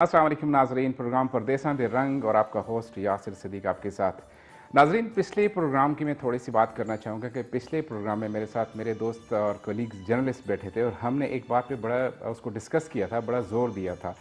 अस्सलाम वालेकुम नाजरीन, प्रोग्राम परदेसां दे रंग और आपका होस्ट यासिर सदीक आपके साथ। नाजरीन, पिछले प्रोग्राम की मैं थोड़ी सी बात करना चाहूँगा कि पिछले प्रोग्राम में मेरे साथ मेरे दोस्त और कलीग्स जर्नलिस्ट बैठे थे और हमने एक बात पे बड़ा उसको डिस्कस किया था, बड़ा ज़ोर दिया था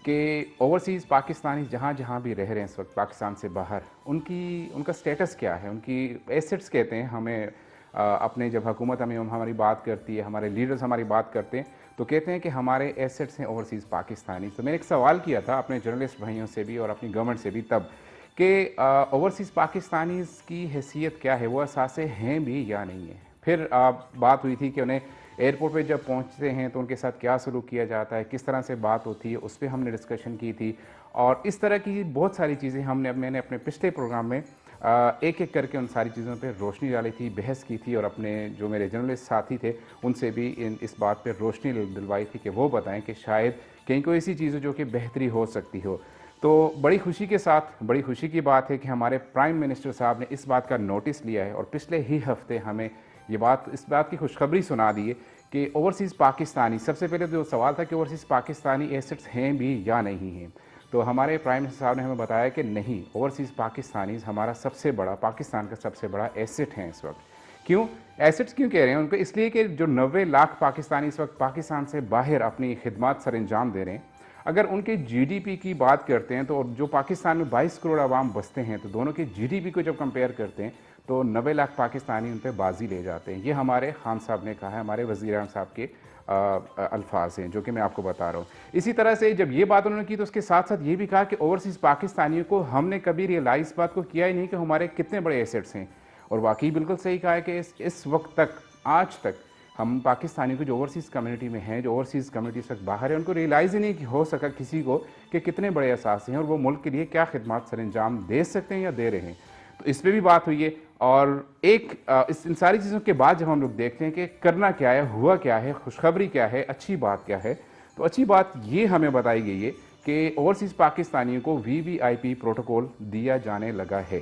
कि ओवरसीज़ पाकिस्तानी जहाँ जहाँ भी रह रहे हैं इस वक्त पाकिस्तान से बाहर, उनका स्टेटस क्या है, उनकी एसेट्स कहते हैं हमें। अपने जब हुकूमत हमें हमारी बात करती है, हमारे लीडर्स हमारी बात करते हैं तो कहते हैं कि हमारे एसेट्स हैं ओवरसीज़ पाकिस्तानी। तो मैंने एक सवाल किया था अपने जर्नलिस्ट भाइयों से भी और अपनी गवर्नमेंट से भी तब कि ओवरसीज़ पाकिस्तानीज़ की हैसियत क्या है, वो असासे हैं भी या नहीं है। फिर बात हुई थी कि उन्हें एयरपोर्ट पे जब पहुंचते हैं तो उनके साथ क्या सलूक किया जाता है, किस तरह से बात होती है, उस पर हमने डिस्कशन की थी। और इस तरह की बहुत सारी चीज़ें मैंने अपने पिछले प्रोग्राम में एक एक करके उन सारी चीज़ों पे रोशनी डाली थी, बहस की थी और अपने जो मेरे जर्नलिस्ट साथी थे उनसे भी इस बात पे रोशनी दिलवाई थी कि वो बताएं कि शायद कहीं कोई ऐसी चीज़ जो कि बेहतरी हो सकती हो। तो बड़ी खुशी के साथ, बड़ी खुशी की बात है कि हमारे प्राइम मिनिस्टर साहब ने इस बात का नोटिस लिया है और पिछले ही हफ्ते हमें इस बात की खुशखबरी सुना दी है कि ओवरसीज़ पाकिस्तानी, सबसे पहले जो सवाल था कि ओवरसीज़ पाकिस्तानी एसेट्स हैं भी या नहीं हैं, तो हमारे प्राइम मिनिस्टर साहब ने हमें बताया कि नहीं, ओवरसीज़ पाकिस्तानीज़ हमारा सबसे बड़ा, पाकिस्तान का सबसे बड़ा एसेट है इस वक्त। क्यों एसेट्स क्यों कह रहे हैं उनको? इसलिए कि जो 90 लाख पाकिस्तानी इस वक्त पाकिस्तान से बाहर अपनी खिदमत सर अंजाम दे रहे हैं, अगर उनके जीडीपी की बात करते हैं तो जो पाकिस्तान में 22 करोड़ आवाम बसते हैं, तो दोनों के जीडीपी को जब कंपेयर करते हैं तो 90 लाख पाकिस्तानी उन पर बाजी ले जाते हैं। ये हमारे खान साहब ने कहा है, हमारे वज़ीर आज़म साहब के अल्फाज हैं जो कि मैं आपको बता रहा हूँ। इसी तरह से जब ये बात उन्होंने की तो उसके साथ साथ ये भी कहा कि ओवरसीज़ पाकिस्तानियों को हमने कभी रियलाइज़ इस बात को किया ही नहीं कि हमारे कितने बड़े एसेट्स हैं। और वाकई बिल्कुल सही कहा है कि इस वक्त तक, आज तक हम पाकिस्तानी को जो ओवरसीज़ कम्युनिटी में हैं, जो ओवरसीज़ कम्युनिटी तक बाहर है, उनको रियलाइज़ ही नहीं हो सका किसी को कि कितने बड़े एहसास हैं और वो मुल्क के लिए क्या खिदमत सर अंजाम दे सकते हैं या दे रहे हैं। तो इस पर भी बात हुई है। और इन सारी चीज़ों के बाद जब हम लोग देखते हैं कि करना क्या है, हुआ क्या है, खुशखबरी क्या है, अच्छी बात क्या है, तो अच्छी बात ये हमें बताई गई है कि ओवरसीज़ पाकिस्तानियों को वीवीआईपी प्रोटोकॉल दिया जाने लगा है।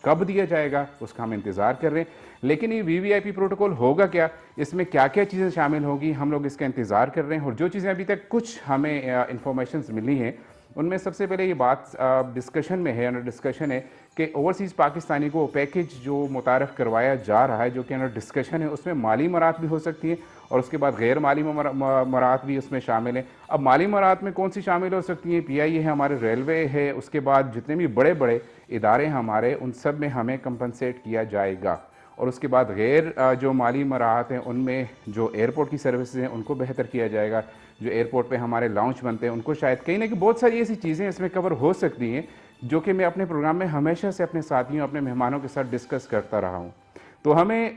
कब दिया जाएगा उसका हम इंतज़ार कर रहे हैं, लेकिन ये वीवीआईपी प्रोटोकॉल होगा क्या, इसमें क्या क्या चीज़ें शामिल होगी, हम लोग इसका इंतज़ार कर रहे हैं। और जो चीज़ें अभी तक कुछ हमें इंफॉर्मेशन मिली हैं उनमें सबसे पहले ये बात डिस्कशन में है, अंडर डिस्कशन है कि ओवरसीज़ पाकिस्तानी को पैकेज जो मुतारफ़ करवाया जा रहा है, जो कि अंडर डिस्कशन है, उसमें माली मराहत भी हो सकती हैं और उसके बाद गैर माली मराहत भी उसमें शामिल हैं। अब माली मराहत में कौन सी शामिल हो सकती हैं? पीआईए है, हमारे रेलवे है, उसके बाद जितने भी बड़े बड़े इदारे हमारे, उन सब में हमें कंपनसेट किया जाएगा। और उसके बाद गैर जो माली मराहत हैं उनमें जो एयरपोर्ट की सर्विसेज हैं उनको बेहतर किया जाएगा। जो एयरपोर्ट पे हमारे लाउंज बनते हैं उनको शायद कहीं ना कहीं बहुत सारी ऐसी चीज़ें इसमें कवर हो सकती हैं जो कि मैं अपने प्रोग्राम में हमेशा से अपने साथियों, अपने मेहमानों के साथ डिस्कस करता रहा हूँ। तो हमें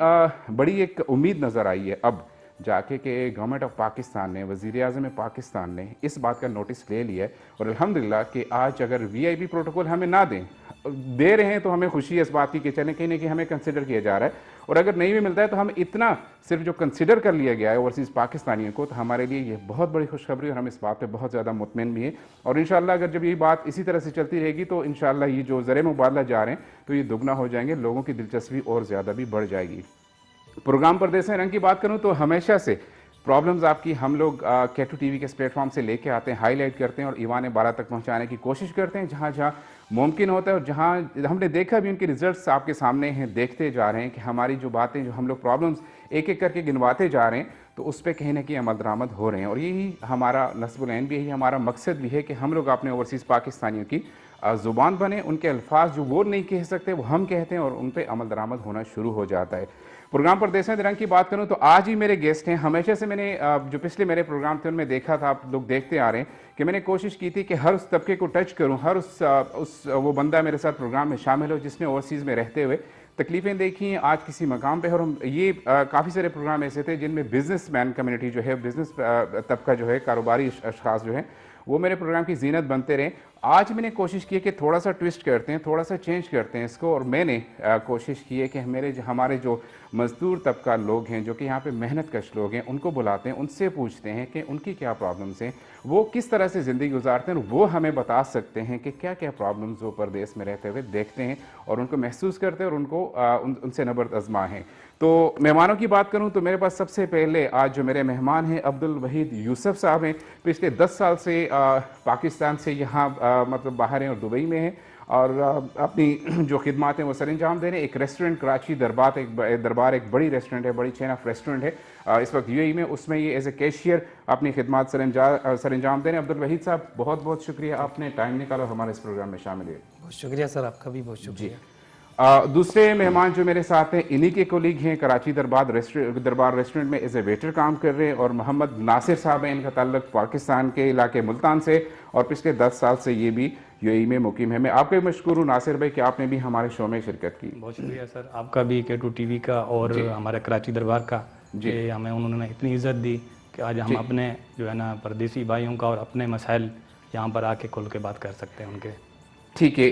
बड़ी एक उम्मीद नज़र आई है अब जाके कि गवर्नमेंट ऑफ पाकिस्तान ने, वज़ीर आज़म पाकिस्तान ने इस बात का नोटिस ले लिया है। और अल्हम्दुलिल्लाह कि आज अगर वीआईपी प्रोटोकॉल हमें ना दे रहे हैं तो हमें खुशी है इस बात की कि चलें कहीं ना कहीं हमें कंसिडर किया जा रहा है। और अगर नहीं भी मिलता है तो हम इतना सिर्फ जो कंसिडर कर लिया गया है ओवरसीज़ पाकिस्तानियों को, तो हमारे लिए ये बहुत बड़ी खुशखबरी और हम इस बात पे बहुत ज़्यादा मुतमिन भी हैं। और इंशाअल्लाह अगर जब ये बात इसी तरह से चलती रहेगी तो इंशाअल्लाह ये जो ज़र मुबादला जा रहे हैं तो ये दुगना हो जाएंगे, लोगों की दिलचस्पी और ज़्यादा भी बढ़ जाएगी। प्रोग्राम परदेसें रंग की बात करूं तो हमेशा से प्रॉब्लम्स आपकी हम लोग K2 TV के इस प्लेटफॉर्म से लेके आते हैं, हाईलाइट करते हैं और ईवान बारह तक पहुंचाने की कोशिश करते हैं जहां जहां मुमकिन होता है। और जहां हमने देखा भी उनके रिजल्ट्स आपके सामने हैं, देखते जा रहे हैं कि हमारी जो बातें, जो हम लोग प्रॉब्लम्स एक एक करके गिनवाते जा रहे हैं तो उस पर कहीं ना कहीं अमल दरामद हो रहे हैं। और यही हमारा नस्बुल ऐन भी, यही हमारा मकसद भी है कि हम लोग अपने ओवरसीज़ पाकिस्तानियों की ज़ुबान बने, उनके अल्फाज जो वो नहीं कह सकते वो हम कहते हैं और उन पर अमल दरामद होना शुरू हो जाता है। प्रोग्राम परदेसें रंग की बात करूं तो आज ही मेरे गेस्ट हैं। हमेशा से मैंने जो पिछले मेरे प्रोग्राम थे उनमें देखा था, आप लोग देखते आ रहे हैं कि मैंने कोशिश की थी कि हर उस तबके को टच करूं, हर वो बंदा मेरे साथ प्रोग्राम में शामिल हो जिसने ओवरसीज़ में रहते हुए तकलीफ़ें देखी हैं आज किसी मकाम पे। और हम ये काफ़ी सारे प्रोग्राम ऐसे थे जिनमें बिजनेस मैन कम्युनिटी जो है, बिजनेस तबका जो है, कारोबारी अशखास जो है, वो मेरे प्रोग्राम की जीनत बनते रहे। आज मैंने कोशिश की है कि थोड़ा सा ट्विस्ट करते हैं, थोड़ा सा चेंज करते हैं इसको। और मैंने कोशिश की है कि हमारे जो मज़दूर तबका लोग हैं, जो कि यहाँ पे मेहनत कश लोग हैं, उनको बुलाते हैं, उनसे पूछते हैं कि उनकी क्या प्रॉब्लम्स हैं, वो किस तरह से ज़िंदगी गुजारते हैं और वो हमें बता सकते हैं कि क्या क्या प्रॉब्लम्स वो परदेश में रहते हुए देखते हैं और उनको महसूस करते हैं और उनसे नबर्द आज़मा हैं। तो मेहमानों की बात करूं तो मेरे पास सबसे पहले आज जो मेरे मेहमान हैं अब्दुल वहीद यूसुफ साहब हैं। पिछले 10 साल से पाकिस्तान से यहाँ मतलब बाहर हैं और दुबई में हैं और अपनी जो खिदमात हैं वो सर अंजाम दे रहे हैं। एक रेस्टोरेंट कराची दरबार एक बड़ी रेस्टोरेंट है, बड़ी चेन ऑफ रेस्टोरेंट है इस वक्त यूएई में, उसमें ये एज ए कैशियर अपनी खिदमात सर अंजाम दे रहे हैं। अब्दुल वहीद साहब बहुत बहुत शुक्रिया, आपने टाइम निकाला और हमारे इस प्रोग्राम में शामिल हुए। बहुत शुक्रिया सर, आपका भी बहुत शुक्रिया। दूसरे मेहमान जो मेरे साथ हैं इन्हीं के कोलीग हैं, कराची दरबार रेस्टोरेंट में एज ए वेटर काम कर रहे हैं और मोहम्मद नासिर साहब हैं, इनका ताल्लुक पाकिस्तान के इलाके मुल्तान से और पिछले 10 साल से ये भी यूएई में मुकीम है। मैं आपका भी मशकूर हूँ नासिर भाई कि आपने भी हमारे शो में शिरकत की। बहुत शुक्रिया सर, आपका भी K2 TV का और हमारे कराची दरबार का, जी हमें उन्होंने इतनी इज्जत दी कि आज हम अपने जो है ना परदेसी भाइयों का और अपने मसाइल यहाँ पर आके खुल के बात कर सकते हैं उनके। ठीक है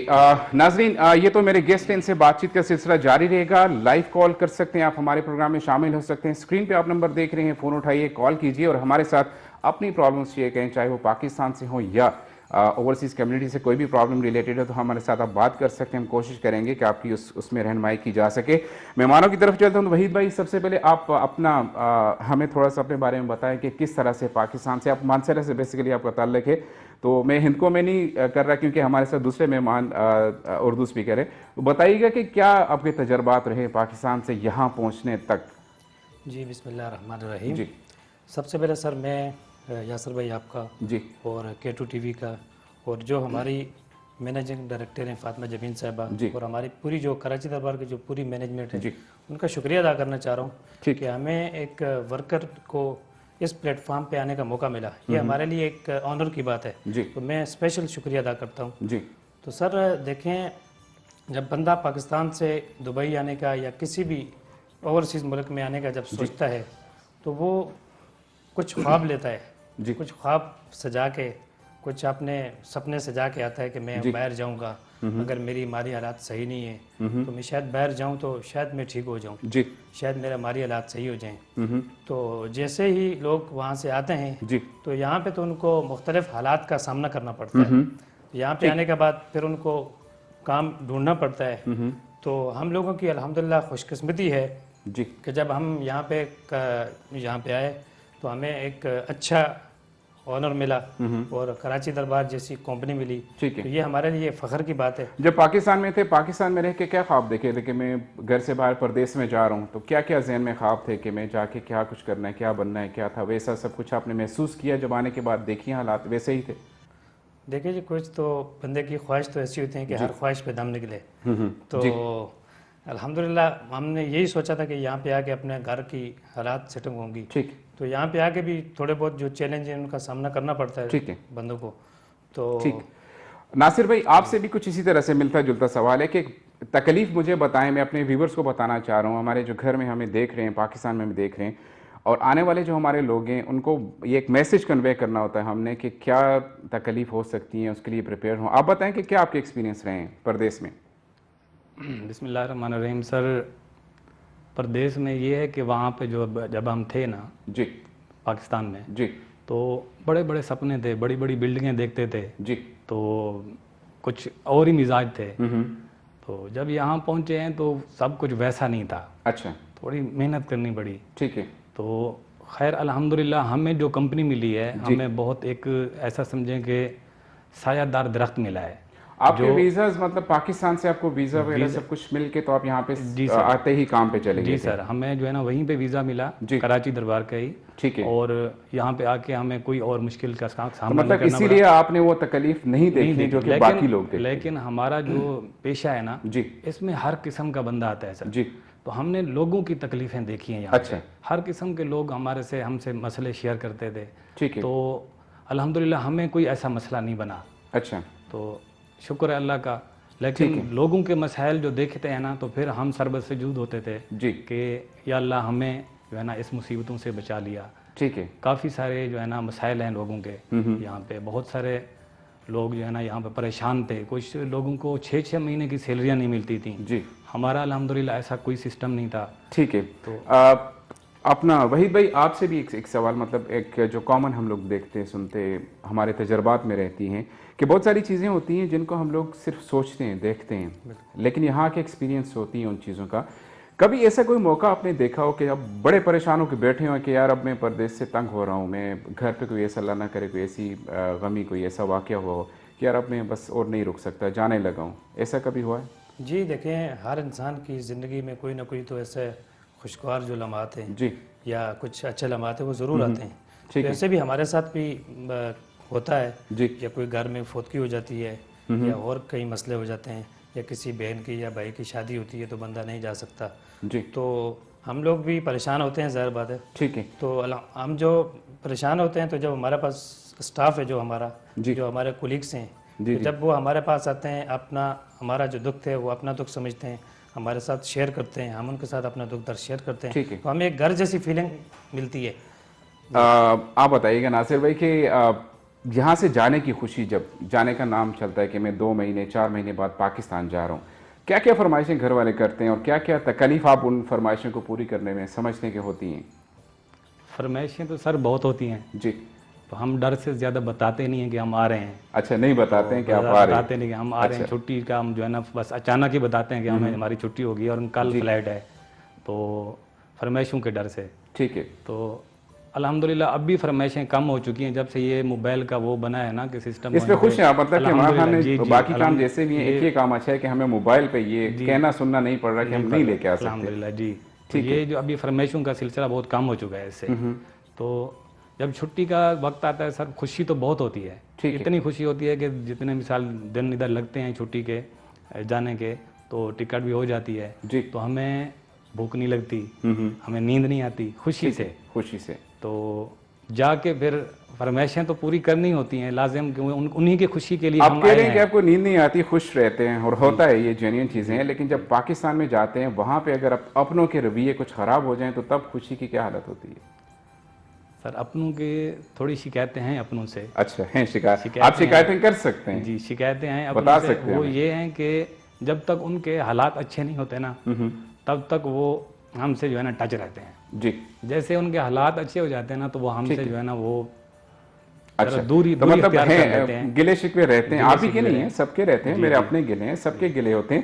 नाजरीन, ये तो मेरे गेस्ट हैं, इनसे बातचीत का सिलसिला जारी रहेगा। लाइव कॉल कर सकते हैं आप, हमारे प्रोग्राम में शामिल हो सकते हैं। स्क्रीन पे आप नंबर देख रहे हैं, फ़ोन उठाइए, कॉल कीजिए और हमारे साथ अपनी प्रॉब्लम्स शेयर करें, चाहे वो पाकिस्तान से हो या ओवरसीज़ कम्युनिटी से कोई भी प्रॉब्लम रिलेटेड है तो हमारे साथ आप बात कर सकते हैं। हम कोशिश करेंगे कि आपकी उसमें रहनुमाई की जा सके। मेहमानों की तरफ चलता हूँ तो वहीद भाई, सबसे पहले आप अपना हमें थोड़ा सा अपने बारे में बताएं कि किस तरह से पाकिस्तान से, आप मानसरा से बेसिकली आपका ताल्लुक है। तो मैं हिंद को में नहीं कर रहा क्योंकि हमारे साथ दूसरे मेहमान उर्दू स्पीकर है, तो बताइएगा कि क्या आपके तजर्बात रहे पाकिस्तान से यहाँ पहुँचने तक। जी बिस्मिल्लाह रहमान रहीम। जी सबसे पहले सर मैं यासर भाई आपका जी और K2 TV का और जो हमारी मैनेजिंग डायरेक्टर हैं फातिमा जमीन साहिबा और हमारी पूरी जो कराची दरबार की जो पूरी मैनेजमेंट है उनका शुक्रिया अदा करना चाह रहा हूँ कि हमें एक वर्कर को इस प्लेटफॉर्म पे आने का मौका मिला। ये हमारे लिए एक ऑनर की बात है, तो मैं स्पेशल शुक्रिया अदा करता हूँ जी। तो सर देखें, जब बंदा पाकिस्तान से दुबई आने का या किसी भी ओवरसीज़ मुल्क में आने का जब सोचता है तो वो कुछ ख्वाब लेता है जी, कुछ ख्वाब सजा के, कुछ अपने सपने सजा के आता है कि मैं बाहर जाऊंगा, अगर मेरी माली हालात सही नहीं है तो मैं शायद बाहर जाऊं तो शायद मैं ठीक हो जाऊं जी, शायद मेरा माली हालात सही हो जाएं। तो जैसे ही लोग वहां से आते हैं जी, तो यहाँ पे तो उनको मुख्तलिफ हालात का सामना करना पड़ता है। यहाँ पे आने के बाद फिर उनको काम ढूंढना पड़ता है। तो हम लोगों की अल्हम्दुलिल्लाह खुशकिस्मती है जी कि जब हम यहाँ पे आए तो हमें एक अच्छा ऑनर मिला और कराची दरबार जैसी कंपनी मिली। ठीक है, तो ये हमारे लिए फ़ख्र की बात है। जब पाकिस्तान में थे, पाकिस्तान में रह के क्या ख्वाब देखे थे कि मैं घर से बाहर परदेश में जा रहा हूँ, तो क्या क्या जहन में ख्वाब थे कि मैं जाके क्या कुछ करना है, क्या बनना है, क्या था, वैसा सब कुछ आपने महसूस किया जब आने के बाद देखिए हालात वैसे ही थे? देखिए जी, कुछ तो बंदे की ख्वाहिश तो ऐसी होती है कि हर ख्वाहिश पे दम निकले। तो अल्हम्दुलिल्लाह हमने यही सोचा था कि यहाँ पे आके अपने घर की हालात सेटल होंगी। ठीक, तो यहाँ पे आके भी थोड़े बहुत जो चैलेंज है उनका सामना करना पड़ता है। ठीक है बंदों को। तो ठीक, नासिर भाई आपसे भी कुछ इसी तरह से मिलता जुलता सवाल है कि तकलीफ मुझे बताएं, मैं अपने व्यूवर्स को बताना चाह रहा हूँ, हमारे जो घर में हमें देख रहे हैं, पाकिस्तान में हमें देख रहे हैं और आने वाले जो हमारे लोग हैं उनको ये एक मैसेज कन्वे करना होता है हमने कि क्या तकलीफ हो सकती है, उसके लिए प्रिपेयर हों। आप बताएं कि क्या आपके एक्सपीरियंस रहे हैं परदेश में? बिस्मिल्लाहिर्रहमानिर्रहीम। सर परदेश में ये है कि वहाँ पे जब हम थे ना जी पाकिस्तान में जी, तो बड़े बड़े सपने थे, बड़ी बड़ी बिल्डिंगें देखते थे जी, तो कुछ और ही मिजाज थे। तो जब यहाँ पहुँचे हैं तो सब कुछ वैसा नहीं था। अच्छा, थोड़ी मेहनत करनी पड़ी। ठीक है, तो खैर अल्हम्दुलिल्लाह हमें जो कंपनी मिली है हमें बहुत एक ऐसा समझें कि सायादार दरख्त मिला है। आपके वीज़ाज मतलब पाकिस्तान से आपको वीज़ा वगैरह सब कुछ मिल के तो आप यहाँ पे आते ही काम पे चले गए? जी सर, हमें जो है ना वहीं पे वीज़ा मिला कराची दरबार का ही। ठीक है, और यहाँ पे आके हमें कोई और मुश्किल का सामना मतलब इसीलिए आपने वो तकलीफ नहीं देखी जो कि बाकी लोग देखते। लेकिन हमारा जो पेशा है ना जी, इसमें हर किस्म का बंदा आता है सर जी, तो हमने लोगों की तकलीफें देखी हैं यहाँ। अच्छा, हर किस्म के लोग हमसे मसले शेयर करते थे। ठीक है, तो अल्हम्दुलिल्लाह हमें कोई ऐसा मसला नहीं बना। अच्छा, तो शुक्र है अल्लाह का। लेकिन लोगों के मसाइल जो देखते हैं ना तो फिर हम सरबसजूद होते थे जी कि या अल्लाह हमें जो है ना इस मुसीबतों से बचा लिया। ठीक है, काफ़ी सारे जो है ना मसाइल हैं लोगों के यहाँ पे, बहुत सारे लोग जो है ना यहाँ पे परेशान थे। कुछ लोगों को 6-6 महीने की सैलरियाँ नहीं मिलती थी जी, हमारा अल्हम्दुलिल्लाह ऐसा कोई सिस्टम नहीं था। ठीक है, तो अपना वहीद भाई आपसे भी एक सवाल, मतलब एक जो कॉमन हम लोग देखते सुनते हमारे तजर्बात में रहती हैं कि बहुत सारी चीज़ें होती हैं जिनको हम लोग सिर्फ सोचते हैं, देखते हैं, लेकिन यहाँ के एक्सपीरियंस होती हैं उन चीज़ों का। कभी ऐसा कोई मौका आपने देखा हो कि आप बड़े परेशान हो के बैठे हो कि यार अब मैं परदेश से तंग हो रहा हूँ, मैं घर पे कोई ऐसा अल्लाह ना करे कोई ऐसी गमी कोई ऐसा वाक़या हुआ हो कि यार अब मैं बस और नहीं रुक सकता, जाने लगा हूँ, ऐसा कभी हुआ है? जी देखें, हर इंसान की ज़िंदगी में कोई ना कोई तो ऐसे खुशगवार जो लम्हात हैं जी। या कुछ अच्छे लम्हात हैं वो ज़रूर आते हैं। तो ठीक है। ऐसे भी हमारे साथ भी होता है जी। या कोई घर में फौतगी हो जाती है या और कई मसले हो जाते हैं या किसी बहन की या भाई की शादी होती है तो बंदा नहीं जा सकता। जी। तो हम लोग भी परेशान होते हैं, ज़ाहिर बात है। ठीक है। तो हम जो परेशान होते हैं तो जब हमारे पास स्टाफ है जो हमारा, जो हमारे कोलीग्स हैं, तो जब वो हमारे पास आते हैं, अपना हमारा जो दुख है वो अपना दुख समझते हैं, हमारे साथ शेयर करते हैं, हम उनके साथ अपना दुख दर्द शेयर करते हैं, तो हमें एक घर जैसी फीलिंग मिलती है। आप बताइएगा नासिर भाई कि यहाँ से जाने की खुशी, जब जाने का नाम चलता है कि मैं 2 महीने 4 महीने बाद पाकिस्तान जा रहा हूँ, क्या क्या फरमाइशें घर वाले करते हैं और क्या क्या तकलीफ आप उन फरमाइशों को पूरी करने में समझने की होती हैं? फरमाइशें तो सर बहुत होती हैं जी। तो हम डर से ज़्यादा बताते नहीं हैं कि हम आ रहे हैं। अच्छा, नहीं बताते हैं कि आप आ रहे हैं? बताते नहीं कि हम आ रहे हैं, छुट्टी का हम जो है ना बस अचानक ही बताते हैं कि हमें हमारी छुट्टी होगी और कल फ्लाइट है, तो फरमाइशों के डर से। ठीक है। तो अल्हम्दुलिल्लाह अब भी फरमाइशें कम हो चुकी हैं जब से ये मोबाइल का वो बना है ना कि सिस्टम। इसमें खुश हैं आप, मतलब कि इमरान खान ने बाकी काम जैसे भी हैं, एक ही काम अच्छा है कि हमें मोबाइल पे ये कहना सुनना नहीं पड़ रहा कि हम नहीं लेके आ सकते। अल्हम्दुलिल्लाह जी। तो ये जो अभी फरमाइशों का सिलसिला बहुत कम हो चुका है इससे। तो जब छुट्टी का वक्त आता है सर, खुशी तो बहुत होती है। इतनी खुशी होती है कि जितने मिसाल दिन इधर लगते हैं छुट्टी के जाने के, तो टिकट भी हो जाती है जी। तो हमें भूख नहीं लगती, हमें नींद नहीं आती, खुशी से। तो जाके फिर फरमाइशें तो पूरी करनी होती हैं लाजिम, उन्हीं की खुशी के लिए आप कह रहे हैं कि आपको नींद नहीं आती, खुश रहते हैं और होता है, ये जेन्युइन चीज़ें हैं। लेकिन जब पाकिस्तान में जाते हैं वहाँ पे अगर अपनों के रवैये कुछ ख़राब हो जाएं तो तब खुशी की क्या हालत होती है? सर अपनों के थोड़ी शिकायतें हैं अपनों से। अच्छा, हैं शिकायत? आप शिकायतें कर सकते हैं? जी, शिकायतें हैं, बता सकते हैं। वो ये हैं कि जब तक उनके हालात अच्छे नहीं होते ना तब तक वो हमसे जो है ना टच रहते हैं जी। जैसे उनके हालात अच्छे हो जाते हैं ना तो वो हमसे जो है ना वो अच्छा दूरी तो मतलब हैं, गिले शिकवे रहते हैं। आप ही के नहीं हैं, सबके रहते हैं, मेरे अपने गिले हैं, सबके गिले होते हैं।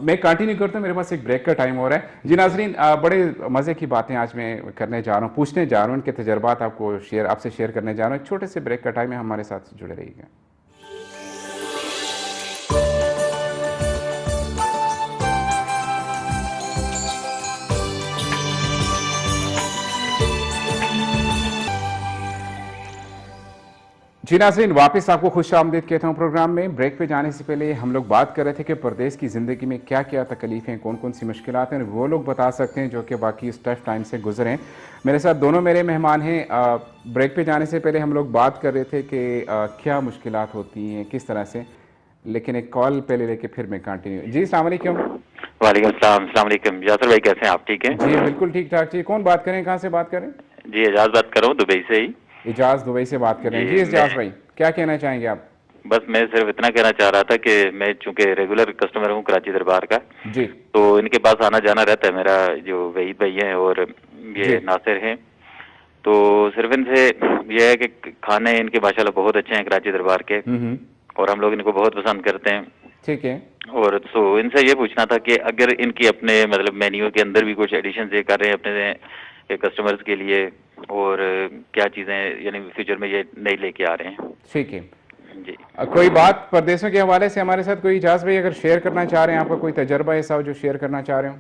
मैं कंटिन्यू करता हूँ, मेरे पास एक ब्रेक का टाइम हो रहा है जी। नाजरीन, बड़े मज़े की बातें आज मैं करने जा रहा हूँ, पूछने जा रहा हूँ, इनके तजर्बात आपसे शेयर करने जा रहा हूँ। एक छोटे से ब्रेक का टाइम है, हमारे साथ जुड़े रहिएगा। जी नाज़रीन, वापस आपको खुश आमदीद कहता हूँ प्रोग्राम में। ब्रेक पे जाने से पहले हम लोग बात कर रहे थे कि परदेश की ज़िंदगी में क्या क्या तकलीफ़ें, कौन कौन सी मुश्किलात हैं, वो लोग बता सकते हैं जो कि बाकी इस टफ टाइम से गुजरे हैं। मेरे साथ दोनों मेरे मेहमान हैं। ब्रेक पे जाने से पहले हम लोग बात कर रहे थे कि क्या मुश्किलात होती हैं, किस तरह से, लेकिन एक कॉल पहले लेके फिर मैं कंटिन्यू। जी अस्सलाम वालेकुम। वालेकुम सलाम। अस्सलाम वालेकुम। यासर भाई कैसे हैं आप? ठीक हैं जी बिल्कुल ठीक ठाक। जी कौन बात करें, कहाँ से बात करें? जी एजाज बात कर रहा हूँ दुबई से ही। एजाज दुबई से बात कर रहे हैं जी। एजाज भाई क्या कहना चाहेंगे आप? बस मैं सिर्फ इतना कहना चाह रहा था कि मैं चूंकि रेगुलर कस्टमर हूँ कराची दरबार का जी, तो इनके पास आना जाना रहता है मेरा, जो वहीद भाई हैं और ये नासिर हैं। तो सिर्फ इनसे ये है कि खाने इनके माशाल्लाह बहुत अच्छे हैं कराची दरबार के और हम लोग इनको बहुत पसंद करते हैं। ठीक है। और तो इनसे ये पूछना था कि अगर इनकी अपने मतलब मेन्यू के अंदर भी कुछ एडिशन ये कर रहे हैं अपने कस्टमर्स के लिए, और क्या चीजें यानी फ्यूचर में ये नई लेके आ रहे हैं। ठीक है जी। कोई बात परदेशों के हवाले से हमारे साथ कोई इजाज भाई अगर शेयर करना चाह रहे हैं, आपका कोई तजर्बा ऐसा हो जो शेयर करना चाह रहे हो?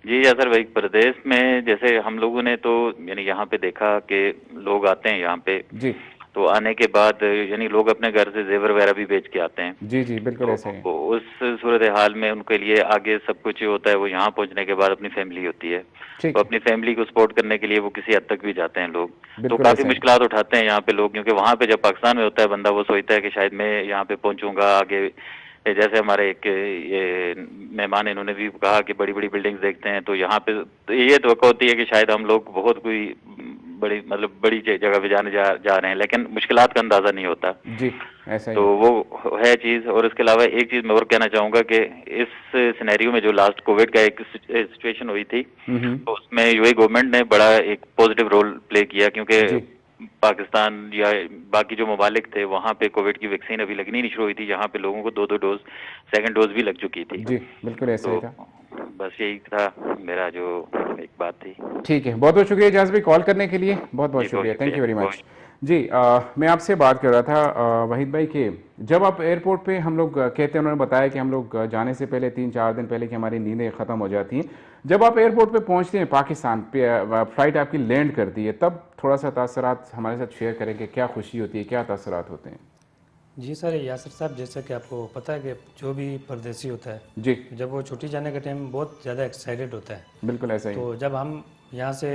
जी यासर भाई, प्रदेश में जैसे हम लोगों ने तो यानी यहाँ पे देखा कि लोग आते हैं यहाँ पे जी, तो आने के बाद यानी लोग अपने घर से जेवर वगैरह भी बेच के आते हैं। जी जी बिल्कुल ऐसे ही। तो उस सूरत हाल में उनके लिए आगे सब कुछ होता है, वो यहाँ पहुँचने के बाद अपनी फैमिली होती है, तो अपनी फैमिली को सपोर्ट करने के लिए वो किसी हद तक भी जाते हैं लोग। तो काफी मुश्किलात उठाते हैं यहाँ पे लोग, क्योंकि वहाँ पे जब पाकिस्तान में होता है बंदा वो सोचता है कि शायद मैं यहाँ पे पहुंचूंगा आगे। जैसे हमारे एक ये मेहमान इन्होंने भी कहा कि बड़ी बड़ी बिल्डिंग्स देखते हैं, तो यहाँ पे तो ये तवक्को होती है कि शायद हम लोग बहुत कोई बड़ी जगह पे जाने जा रहे हैं, लेकिन मुश्किलात का अंदाजा नहीं होता जी, ऐसा ही। तो वो है चीज। और इसके अलावा एक चीज मैं और कहना चाहूंगा कि इस सिनेरियो में जो लास्ट कोविड का एक सिचुएशन हुई थी, तो उसमें यूएई गवर्नमेंट ने बड़ा एक पॉजिटिव रोल प्ले किया, क्योंकि पाकिस्तान या बाकी जो ममालिक थे वहाँ पे कोविड की वैक्सीन अभी लगनी नहीं शुरू हुई थी, यहाँ पे लोगों को 2-2 डोज सेकंड डोज भी लग चुकी थी जी, बिल्कुल ऐसा ही था। बस यही था मेरा जो एक बात थी। ठीक है, बहुत बहुत शुक्रिया एजाज भाई कॉल करने के लिए, बहुत बहुत शुक्रिया, थैंक यू वेरी मच। जी मैं आपसे बात कर रहा था वहीद भाई के जब आप एयरपोर्ट पे हम लोग कहते हैं, उन्होंने बताया कि हम लोग जाने से पहले 3-4 दिन पहले कि हमारी नींदें ख़त्म हो जाती हैं। जब आप एयरपोर्ट पे पहुंचते हैं पाकिस्तान पे, फ़्लाइट आपकी लैंड करती है, तब थोड़ा सा तासरात हमारे साथ शेयर करेंगे, क्या खुशी होती है, क्या तासरात होते हैं? जी सर, यासिर साहब, जैसा कि आपको पता है कि जो भी परदेसी होता है जी, जब वो छुट्टी जाने के टाइम बहुत ज़्यादा एक्साइटेड होता है। बिल्कुल ऐसा ही। तो जब हम यहाँ से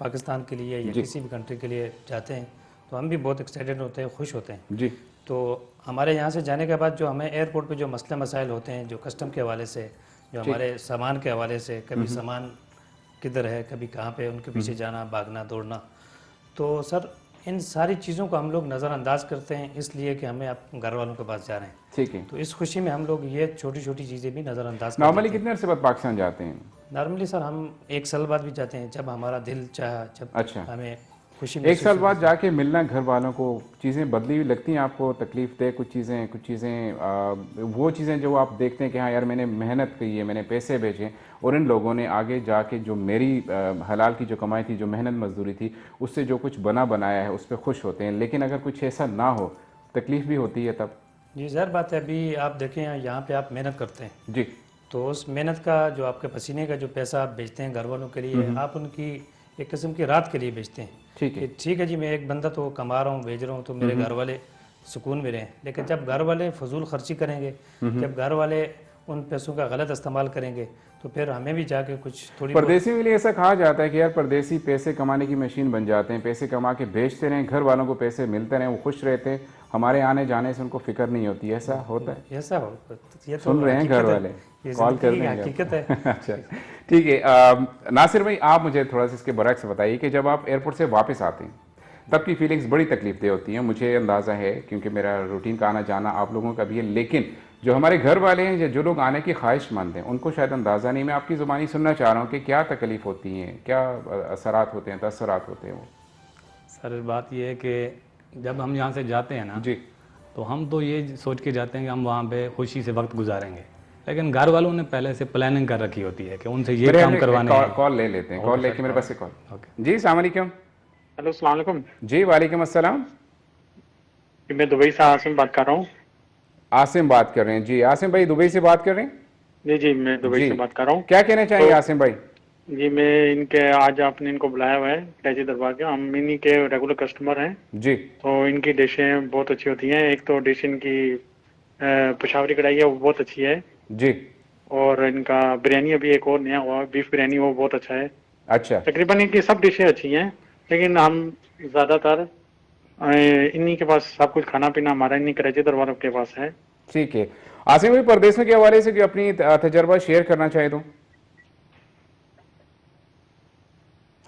पाकिस्तान के लिए या किसी भी कंट्री के लिए जाते हैं तो हम भी बहुत एक्साइटेड होते हैं, खुश होते हैं। जी, तो हमारे यहाँ से जाने के बाद जो हमें एयरपोर्ट पे जो मसले मसाइल होते हैं, जो कस्टम के हवाले से, जो हमारे सामान के हवाले से, कभी सामान किधर है, कभी कहाँ पे, उनके पीछे जाना, भागना, दौड़ना, तो सर इन सारी चीज़ों को हम लोग नज़रअंदाज करते हैं, इसलिए कि हमें आप घर वालों के पास जा रहे हैं। ठीक है। तो इस खुशी में हम लोग ये छोटी छोटी चीज़ें भी नज़रअंदाज करते नॉर्मली कितने अरसे बाद पाकिस्तान जाते हैं? हैं। नॉर्मली सर हम 1 साल बाद भी जाते हैं, जब हमारा दिल चाहा, जब अच्छा, हमें खुशी 1 साल बाद जाके मिलना घर वालों को, चीज़ें बदली हुई लगती हैं आपको, तकलीफ दे कुछ चीज़ें वो चीज़ें जो आप देखते हैं कि हाँ यार मैंने मेहनत की है, मैंने पैसे भेजे और इन लोगों ने आगे जाके जो मेरी हलाल की जो कमाई थी, जो मेहनत मजदूरी थी, उससे जो कुछ बना बनाया है उस पर खुश होते हैं। लेकिन अगर कुछ ऐसा ना हो, तकलीफ भी होती है तब। जी ज़ाहिर बात है। अभी आप देखें यहाँ पे आप मेहनत करते हैं जी, तो उस मेहनत का जो आपके पसीने का जो पैसा आप बेचते हैं घर वालों के लिए, आप उनकी एक किस्म की रात के लिए बेचते हैं। ठीक है। कि ठीक है जी, मैं एक बंदा तो कमा रहा हूँ, भेज रहा हूँ, तो मेरे घर वाले सुकून में रहें। लेकिन जब घर वाले फजूल खर्ची करेंगे, जब घर वाले उन पैसों का गलत इस्तेमाल करेंगे, तो फिर हमें भी जाके कुछ थोड़ी परदेसियों के लिए ऐसा कहा जाता है कि यार परदेसी पैसे कमाने की मशीन बन जाते हैं, पैसे कमा के बेचते रहें, घर वालों को पैसे मिलते रहें, वो खुश रहते हैं, हमारे आने जाने से उनको फिक्र नहीं होती। ऐसा होता है? ऐसा हो, ये तो सुन रहे हैं घर वाले, कॉल कर रहे हैं? हकीकत है। अच्छा, ठीक है। नासिर भाई, आप मुझे थोड़ा सा इसके बरक्स बताइए कि जब आप एयरपोर्ट से वापस आते हैं तब की फीलिंग्स बड़ी तकलीफदेह होती हैं, मुझे अंदाज़ा है क्योंकि मेरा रूटीन का आना जाना आप लोगों का भी है। लेकिन जो हमारे घर वाले हैं या जो लोग आने की ख्वाहिशमंद हैं, उनको शायद अंदाज़ा नहीं। मैं आपकी ज़ुबानी सुनना चाह रहा हूँ कि क्या तकलीफ़ होती हैं, क्या असरात होते हैं, तअस्सुरात होते हैं वो? सर बात ये है कि जब हम यहाँ से जाते हैं ना जी, तो हम तो ये सोच के जाते हैं कि हम वहाँ पे खुशी से वक्त गुजारेंगे, लेकिन घर वालों ने पहले से प्लानिंग कर रखी होती है कि उनसे ये काम करवाने हैं। कॉल ले लेते हैं, कॉल लेके मेरे पास से कॉल। ओके जी, अस्सलाम वालेकुम। हेलो, अस्सलाम वालेकुम। जी, वालेकुम अस्सलाम। मैं दुबई से आसिम बात कर रहा हूँ। आसिम बात कर रहे हैं? जी आसिम भाई दुबई से बात कर रहे हैं? जी जी, मैं दुबई जी, से बात कर रहा हूँ। क्या कहना चाहेंगे आसिम भाई? जी, मैं इनके आज आपने इनको बुलाया हुआ है कराची दरबार के, हम इन्हीं के रेगुलर कस्टमर हैं। जी, तो इनकी डिशें बहुत अच्छी होती हैं। एक तो डिश इनकी पेशावरी कढ़ाई है, वो बहुत अच्छी है। जी, और इनका बिरयानी अभी एक और नया हुआ, बीफ बिरयानी, वो बहुत अच्छा है। अच्छा, तकरीबन इनकी सब डिशें अच्छी हैं, लेकिन हम ज़्यादातर इन्हीं के पास सब कुछ खाना पीना हमारा इन्हीं कराची दरबार के पास है। ठीक है। आसिम भाई, परदेशों के हवाले से अपनी तजर्बा शेयर करना चाहे तो?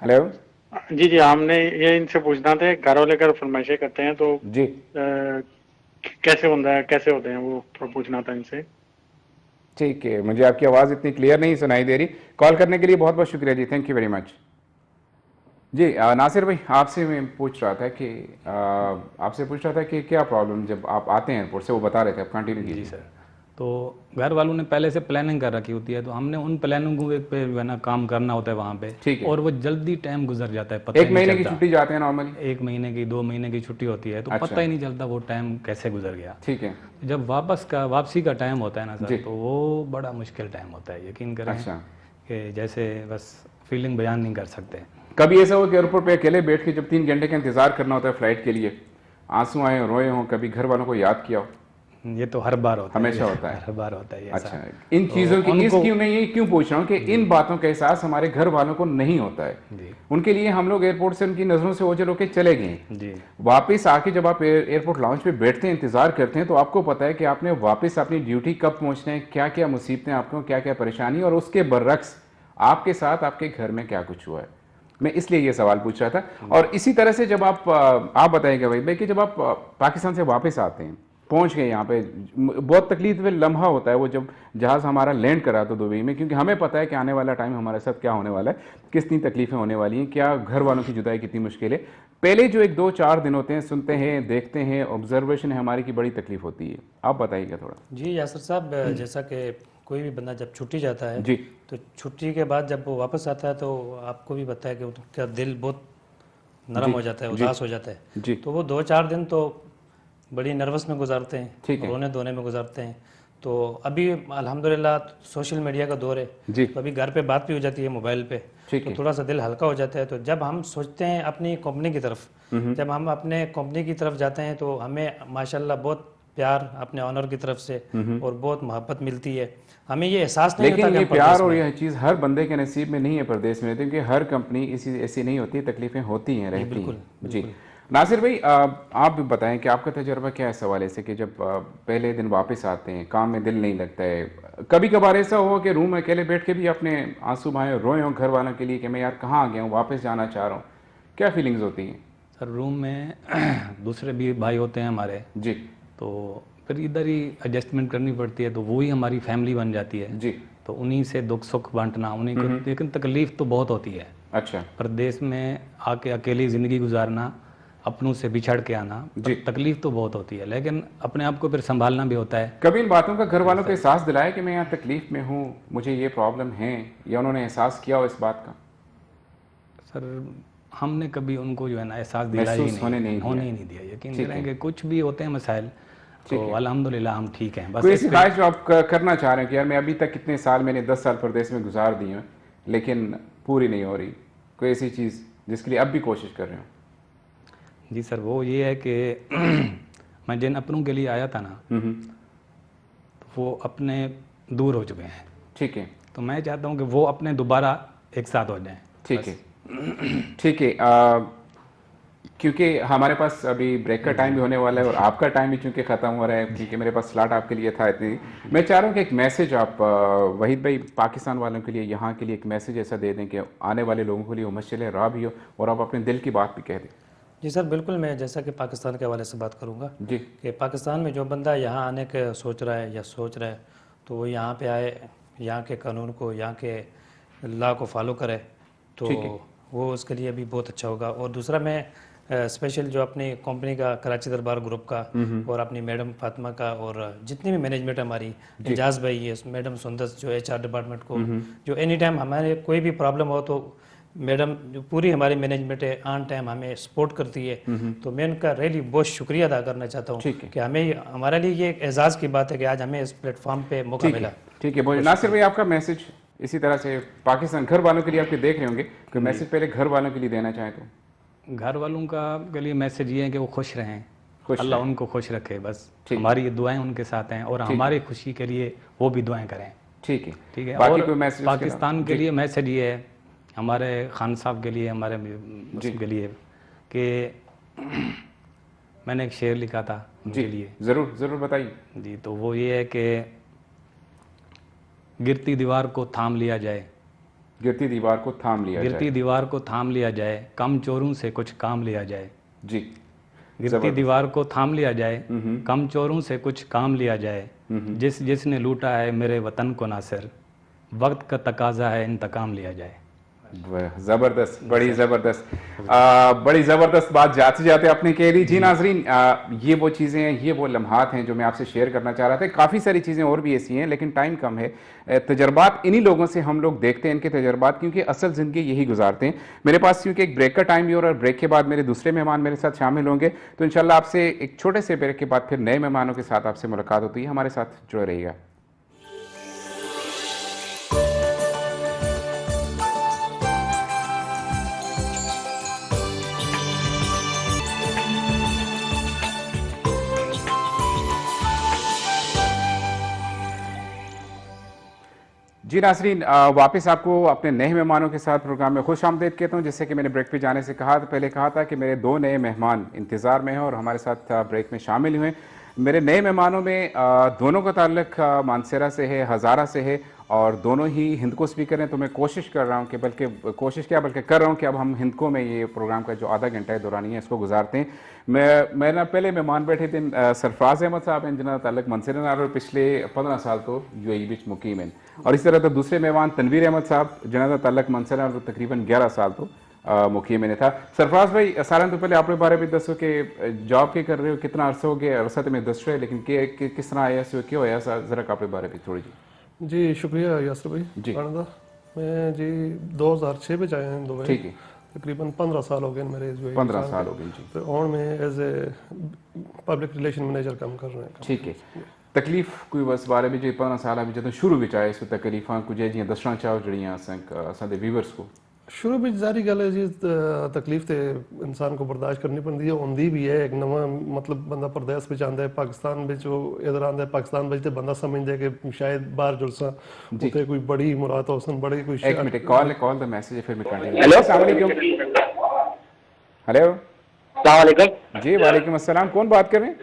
हेलो जी जी, हमने ये इनसे पूछना था, घर वाले अगर फरमाइशें करते हैं तो जी, कैसे होता है, कैसे होते हैं, वो पूछना था इनसे। ठीक है। मुझे आपकी आवाज़ इतनी क्लियर नहीं सुनाई दे रही। कॉल करने के लिए बहुत बहुत शुक्रिया जी, थैंक यू वेरी मच। जी नासिर भाई, आपसे मैं पूछ रहा था कि क्या प्रॉब्लम जब आप आते हैं एयरपोर्ट से, वो बता रहे थे, आप कंटिन्यू कीजिए। जी सर, तो घर वालों ने पहले से प्लानिंग कर रखी होती है, तो हमने उन प्लानिंग को पे जो है ना काम करना होता है वहाँ पे। ठीक है। और वो जल्दी टाइम गुजर जाता है, पता 1 महीने की छुट्टी जाते हैं नॉर्मली? 1 महीने की 2 महीने की छुट्टी होती है, तो अच्छा। पता ही नहीं चलता वो टाइम कैसे गुजर गया। ठीक है। जब वापसी का टाइम होता है ना सर, तो वो बड़ा मुश्किल टाइम होता है, यकीन करें। अच्छा। कि जैसे बस फीलिंग बयान नहीं कर सकते। कभी ऐसा हो कि एयरपोर्ट पे अकेले बैठ के जब 3 घंटे का इंतजार करना होता है फ्लाइट के लिए, आंसू आए, रोए हों, कभी घर वालों को याद किया हो? ये तो हर बार होता हमेशा है, होता है। हर बार होता है ये। अच्छा, इन चीज़ों की क्यों मैं ये क्यों पूछ रहा हूँ कि इन बातों का एहसास हमारे घर वालों को नहीं होता है। जी उनके लिए हम लोग एयरपोर्ट से उनकी नज़रों से ओझल होकर चले गए, जी, वापस आके जब आप एयरपोर्ट लाउंज पे बैठते हैं, इंतजार करते हैं, तो आपको पता है कि आपने वापस अपनी ड्यूटी कब पहुंचना है, क्या क्या मुसीबतें आपको, क्या क्या परेशानी, और उसके बरअक्स आपके साथ आपके घर में क्या कुछ हुआ है। मैं इसलिए ये सवाल पूछ रहा था। और इसी तरह से जब आप बताइएगा भाई कि जब आप पाकिस्तान से वापस आते हैं, पहुंच गए यहाँ पे, बहुत तकलीफ में लम्हा होता है वो जब जहाज़ हमारा लैंड करा तो दुबई में, क्योंकि हमें पता है कि आने वाला टाइम हमारे साथ क्या होने वाला है, कितनी तकलीफें होने वाली हैं, क्या घर वालों की जुदाई कितनी मुश्किल है। पहले जो 1-2-4 दिन होते हैं, सुनते हैं, देखते हैं, ऑब्जर्वेशन है हमारी की बड़ी तकलीफ होती है। आप बताइएगा थोड़ा। जी यासिर साहब, जैसा कि कोई भी बंदा जब छुट्टी जाता है जी, तो छुट्टी के बाद जब वो वापस आता है तो आपको भी पता है कि उनका दिल बहुत नरम हो जाता है, उदास हो जाता है। जी, तो वो 2-4 दिन तो बड़ी नर्वस में गुजारते हैं, ठीक है। रोने धोने में गुजारते हैं। तो अभी अल्हम्दुलिल्लाह सोशल मीडिया का दौर है, जी, तो अभी घर पे बात भी हो जाती है मोबाइल पे, ठीक तो है। थोड़ा सा दिल हल्का हो जाता है। तो जब हम सोचते हैं अपनी कंपनी की तरफ, जब हम अपने कंपनी की तरफ जाते हैं तो हमें माशाल्लाह बहुत प्यार अपने ऑनर की तरफ से और बहुत मोहब्बत मिलती है। हमें ये एहसास नहीं होता लेकिन कि ये हम प्यार परदेश और में हैं। यह चीज़ हर बंदे के नसीब में नहीं है परदेश में, क्योंकि हर कंपनी इसी ऐसी नहीं होती, तकलीफें होती हैं, रहती बिल्कुल, हैं। जी, नासिर भाई आप भी बताएं कि आपका तजर्बा क्या है इस हवाले से कि जब पहले दिन वापस आते हैं, काम में दिल नहीं लगता है, कभी कभार ऐसा हुआ कि रूम में अकेले बैठ के भी अपने आंसू बहाए और रोए हो घर वालों के लिए कि मैं यार कहाँ आ गया हूँ, वापस जाना चाह रहा हूँ, क्या फीलिंग्स होती हैं? सर रूम में दूसरे भी भाई होते हैं हमारे, जी, तो फिर इधर ही एडजस्टमेंट करनी पड़ती है, तो वो ही हमारी फैमिली बन जाती है। जी, तो उन्हीं से दुख सुख बांटना, उन्हीं को, लेकिन तकलीफ तो बहुत होती है। अच्छा, परदेश में आके अकेली ज़िंदगी गुजारना, अपनों से बिछड़ के आना, जी। तकलीफ तो बहुत होती है, लेकिन अपने आप को फिर संभालना भी होता है। कभी इन बातों का घर वालों को एहसास दिलाया कि मैं यहाँ तकलीफ में हूँ, मुझे ये प्रॉब्लम है, या उन्होंने एहसास किया हो इस बात का? सर हमने कभी उनको जो है ना एहसास दिलाया ही महसूस होने नहीं होने दिया। ही नहीं दिया। यकीन ठीक करें कि कुछ भी होते हैं मसाइल, तो अल्हम्दुलिल्लाह हम ठीक हैं। बस कोई ऐसी ख्वाहिश जो आप करना चाह रहे हैं कि यार मैं अभी तक कितने साल, मैंने 10 साल प्रदेश में गुजार दिए हैं लेकिन पूरी नहीं हो रही, कोई ऐसी चीज़ जिसके लिए अब भी कोशिश कर रहे हो? जी सर, वो ये है कि मैं जिन अपनों के लिए आया था ना, तो वो अपने दूर हो चुके हैं। ठीक है, तो मैं चाहता हूँ कि वो अपने दोबारा एक साथ हो जाएं। ठीक है, ठीक है। क्योंकि हमारे पास अभी ब्रेक का टाइम भी होने वाला है और आपका टाइम भी चूंकि ख़त्म हो रहा है, क्योंकि मेरे पास स्लॉट आपके लिए था इतनी, मैं चाह रहा हूँ कि एक मैसेज आप वहीद भाई पाकिस्तान वालों के लिए, यहाँ के लिए एक मैसेज ऐसा दे दें कि आने वाले लोगों के लिए वो मशअल राह भी हो और आप अपने दिल की बात भी कह दें। जी सर, बिल्कुल। मैं जैसा कि पाकिस्तान के हवाले से बात करूँगा जी, कि पाकिस्तान में जो बंदा यहाँ आने के सोच रहा है या सोच रहा है, तो वो यहाँ पे आए, यहाँ के कानून को, यहाँ के लॉ को फॉलो करे, तो वो उसके लिए भी बहुत अच्छा होगा। और दूसरा, मैं स्पेशल जो अपनी कंपनी का कराची दरबार ग्रुप का और अपनी मैडम फातिमा का और जितनी भी मैनेजमेंट हमारी, एजाज भाई है, मैडम सुंदस जो HR डिपार्टमेंट को, जो एनी टाइम हमारे कोई भी प्रॉब्लम हो तो मैडम जो पूरी हमारी मैनेजमेंट है ऑन टाइम हमें सपोर्ट करती है। तो मैं उनका रियली बहुत शुक्रिया अदा करना चाहता हूँ कि हमारे लिए ये एक एजाज़ की बात है कि आज हमें इस प्लेटफॉर्म पे मौका मिला। ठीक है। बोलिए नासिर भाई, आपका मैसेज इसी तरह से पाकिस्तान घर वालों के लिए आपके देख रहे होंगे, कोई मैसेज पहले घर वालों के लिए देना चाहें तो? घर वालों का के लिए मैसेज ये है कि वो खुश रहें, अल्लाह उनको खुश रखे, बस हमारी ये दुआएं उनके साथ हैं और हमारी खुशी के लिए वो भी दुआएं करें। ठीक है, ठीक है। बाकी और कोई मैसेज पाकिस्तान के लिए मैसेज ये है, हमारे खान साहब के लिए, हमारे मुस्लिम के लिए, कि मैंने एक शेर लिखा था उनके लिए। ज़रूर ज़रूर बताइए जी। तो वो ये है कि गिरती दीवार को थाम लिया जाए, गिरती दीवार को थाम लिया जाए, गिरती दीवार को थाम लिया जाए, कम चोरों से कुछ काम लिया जाए। जी, गिरती दीवार को थाम लिया जाए, कम चोरों से कुछ काम लिया जाए, जिसने लूटा है मेरे वतन को नासिर, वक्त का तकाजा है इंतकाम लिया जाए। ज़बरदस्त, बड़ी ज़बरदस्त, बड़ी ज़बरदस्त बात जाते जाते आपने कह दी। जी नाजरीन, ये वो चीज़ें हैं, ये वो लम्हात हैं जो मैं आपसे शेयर करना चाह रहा था। काफ़ी सारी चीज़ें और भी ऐसी हैं लेकिन टाइम कम है। तजर्बात इन्हीं लोगों से हम लोग देखते हैं, इनके तजर्बात, क्योंकि असल ज़िंदगी यही गुजारते हैं। मेरे पास क्योंकि एक ब्रेक का टाइम भी हो रहा है, ब्रेक के बाद मेरे दूसरे मेहमान मेरे साथ शामिल होंगे, तो इंशाल्लाह आपसे एक छोटे से ब्रेक के बाद फिर नए मेहमानों के साथ आपसे मुलाकात होती है। हमारे साथ जुड़े रहिएगा। जी नाज़रीन, वापस आपको अपने नए मेहमानों के साथ प्रोग्राम में खुश आमदीद कहता हूँ। जैसे कि मैंने ब्रेक पे जाने से कहा, तो पहले कहा था कि मेरे 2 नए मेहमान इंतज़ार में हैं और हमारे साथ ब्रेक में शामिल हुए। मेरे नए मेहमानों में दोनों का ताल्लुक मानसेरा से है, हज़ारा से है, और दोनों ही हिंद को स्पीकर हैं। तो मैं कोशिश कर रहा हूँ कि बल्कि कर रहा हूँ कि अब हम हिंद को में ये प्रोग्राम का जो आधा घंटा है दौरानी है इसको गुजारते हैं। मैं ना पहले मेहमान बैठे थे सरफराज अहमद साहब हैं जिन्होंने ताल्लुक मंसूरा नाल और पिछले 15 साल तो UAE बिच मुकीम हैं, और इस तरह तो दूसरे मेहमान तनवीर अहमद साहब जिन्होंने ताल्लुक मंसूरा नाल तकरीबन 11 साल तो मुकीम में था। सरफराज भाई, सारा तो पहले अपने बारे में दसो कि जॉब के कर रहे हो, कितना अर्सा हो गया? अरसा तो मैं दस रहे, लेकिन किस तरह आया क्यों होया, जरा अपने बारे में थोड़ी जी। जी शुक्रिया यासर भाई जी। आने दा। मैं जी 2006 में आया हैं दुबई। ठीक है। तकरीबन 15 साल हो गए मेरे इस 15 साल हो गए जी। तो और मैं as a public relation manager काम कर रहे हैं। ठीक है। तकलीफ कोई बस बारे में जो 15 साल में जो शुरू विच आए इस तकलीफां कुछ जियां दसना चाहो जड़ियां असां दे व्यूअर्स को शुरू में जारी गल है जी तकलीफ तो इंसान को बर्दाश्त करनी पड़ती है होंदी भी है एक नवा मतलब बंदा प्रदेश में आंदा है पाकिस्तान में इधर आंदा है पाकिस्तान में तो बंदा समझदा है कि शायद बाहर जुलसा उते कोई बड़ी मुराद होसन बड़ी कोई एक मिनट कॉल द मैसेज फिर मैं कंटिन्यू। हेलो अस्सलाम वालेकुम। हेलो अस्सलाम वालेकुम। जी वालेकुम अस्सलाम। कौन बात कर रहे हैं?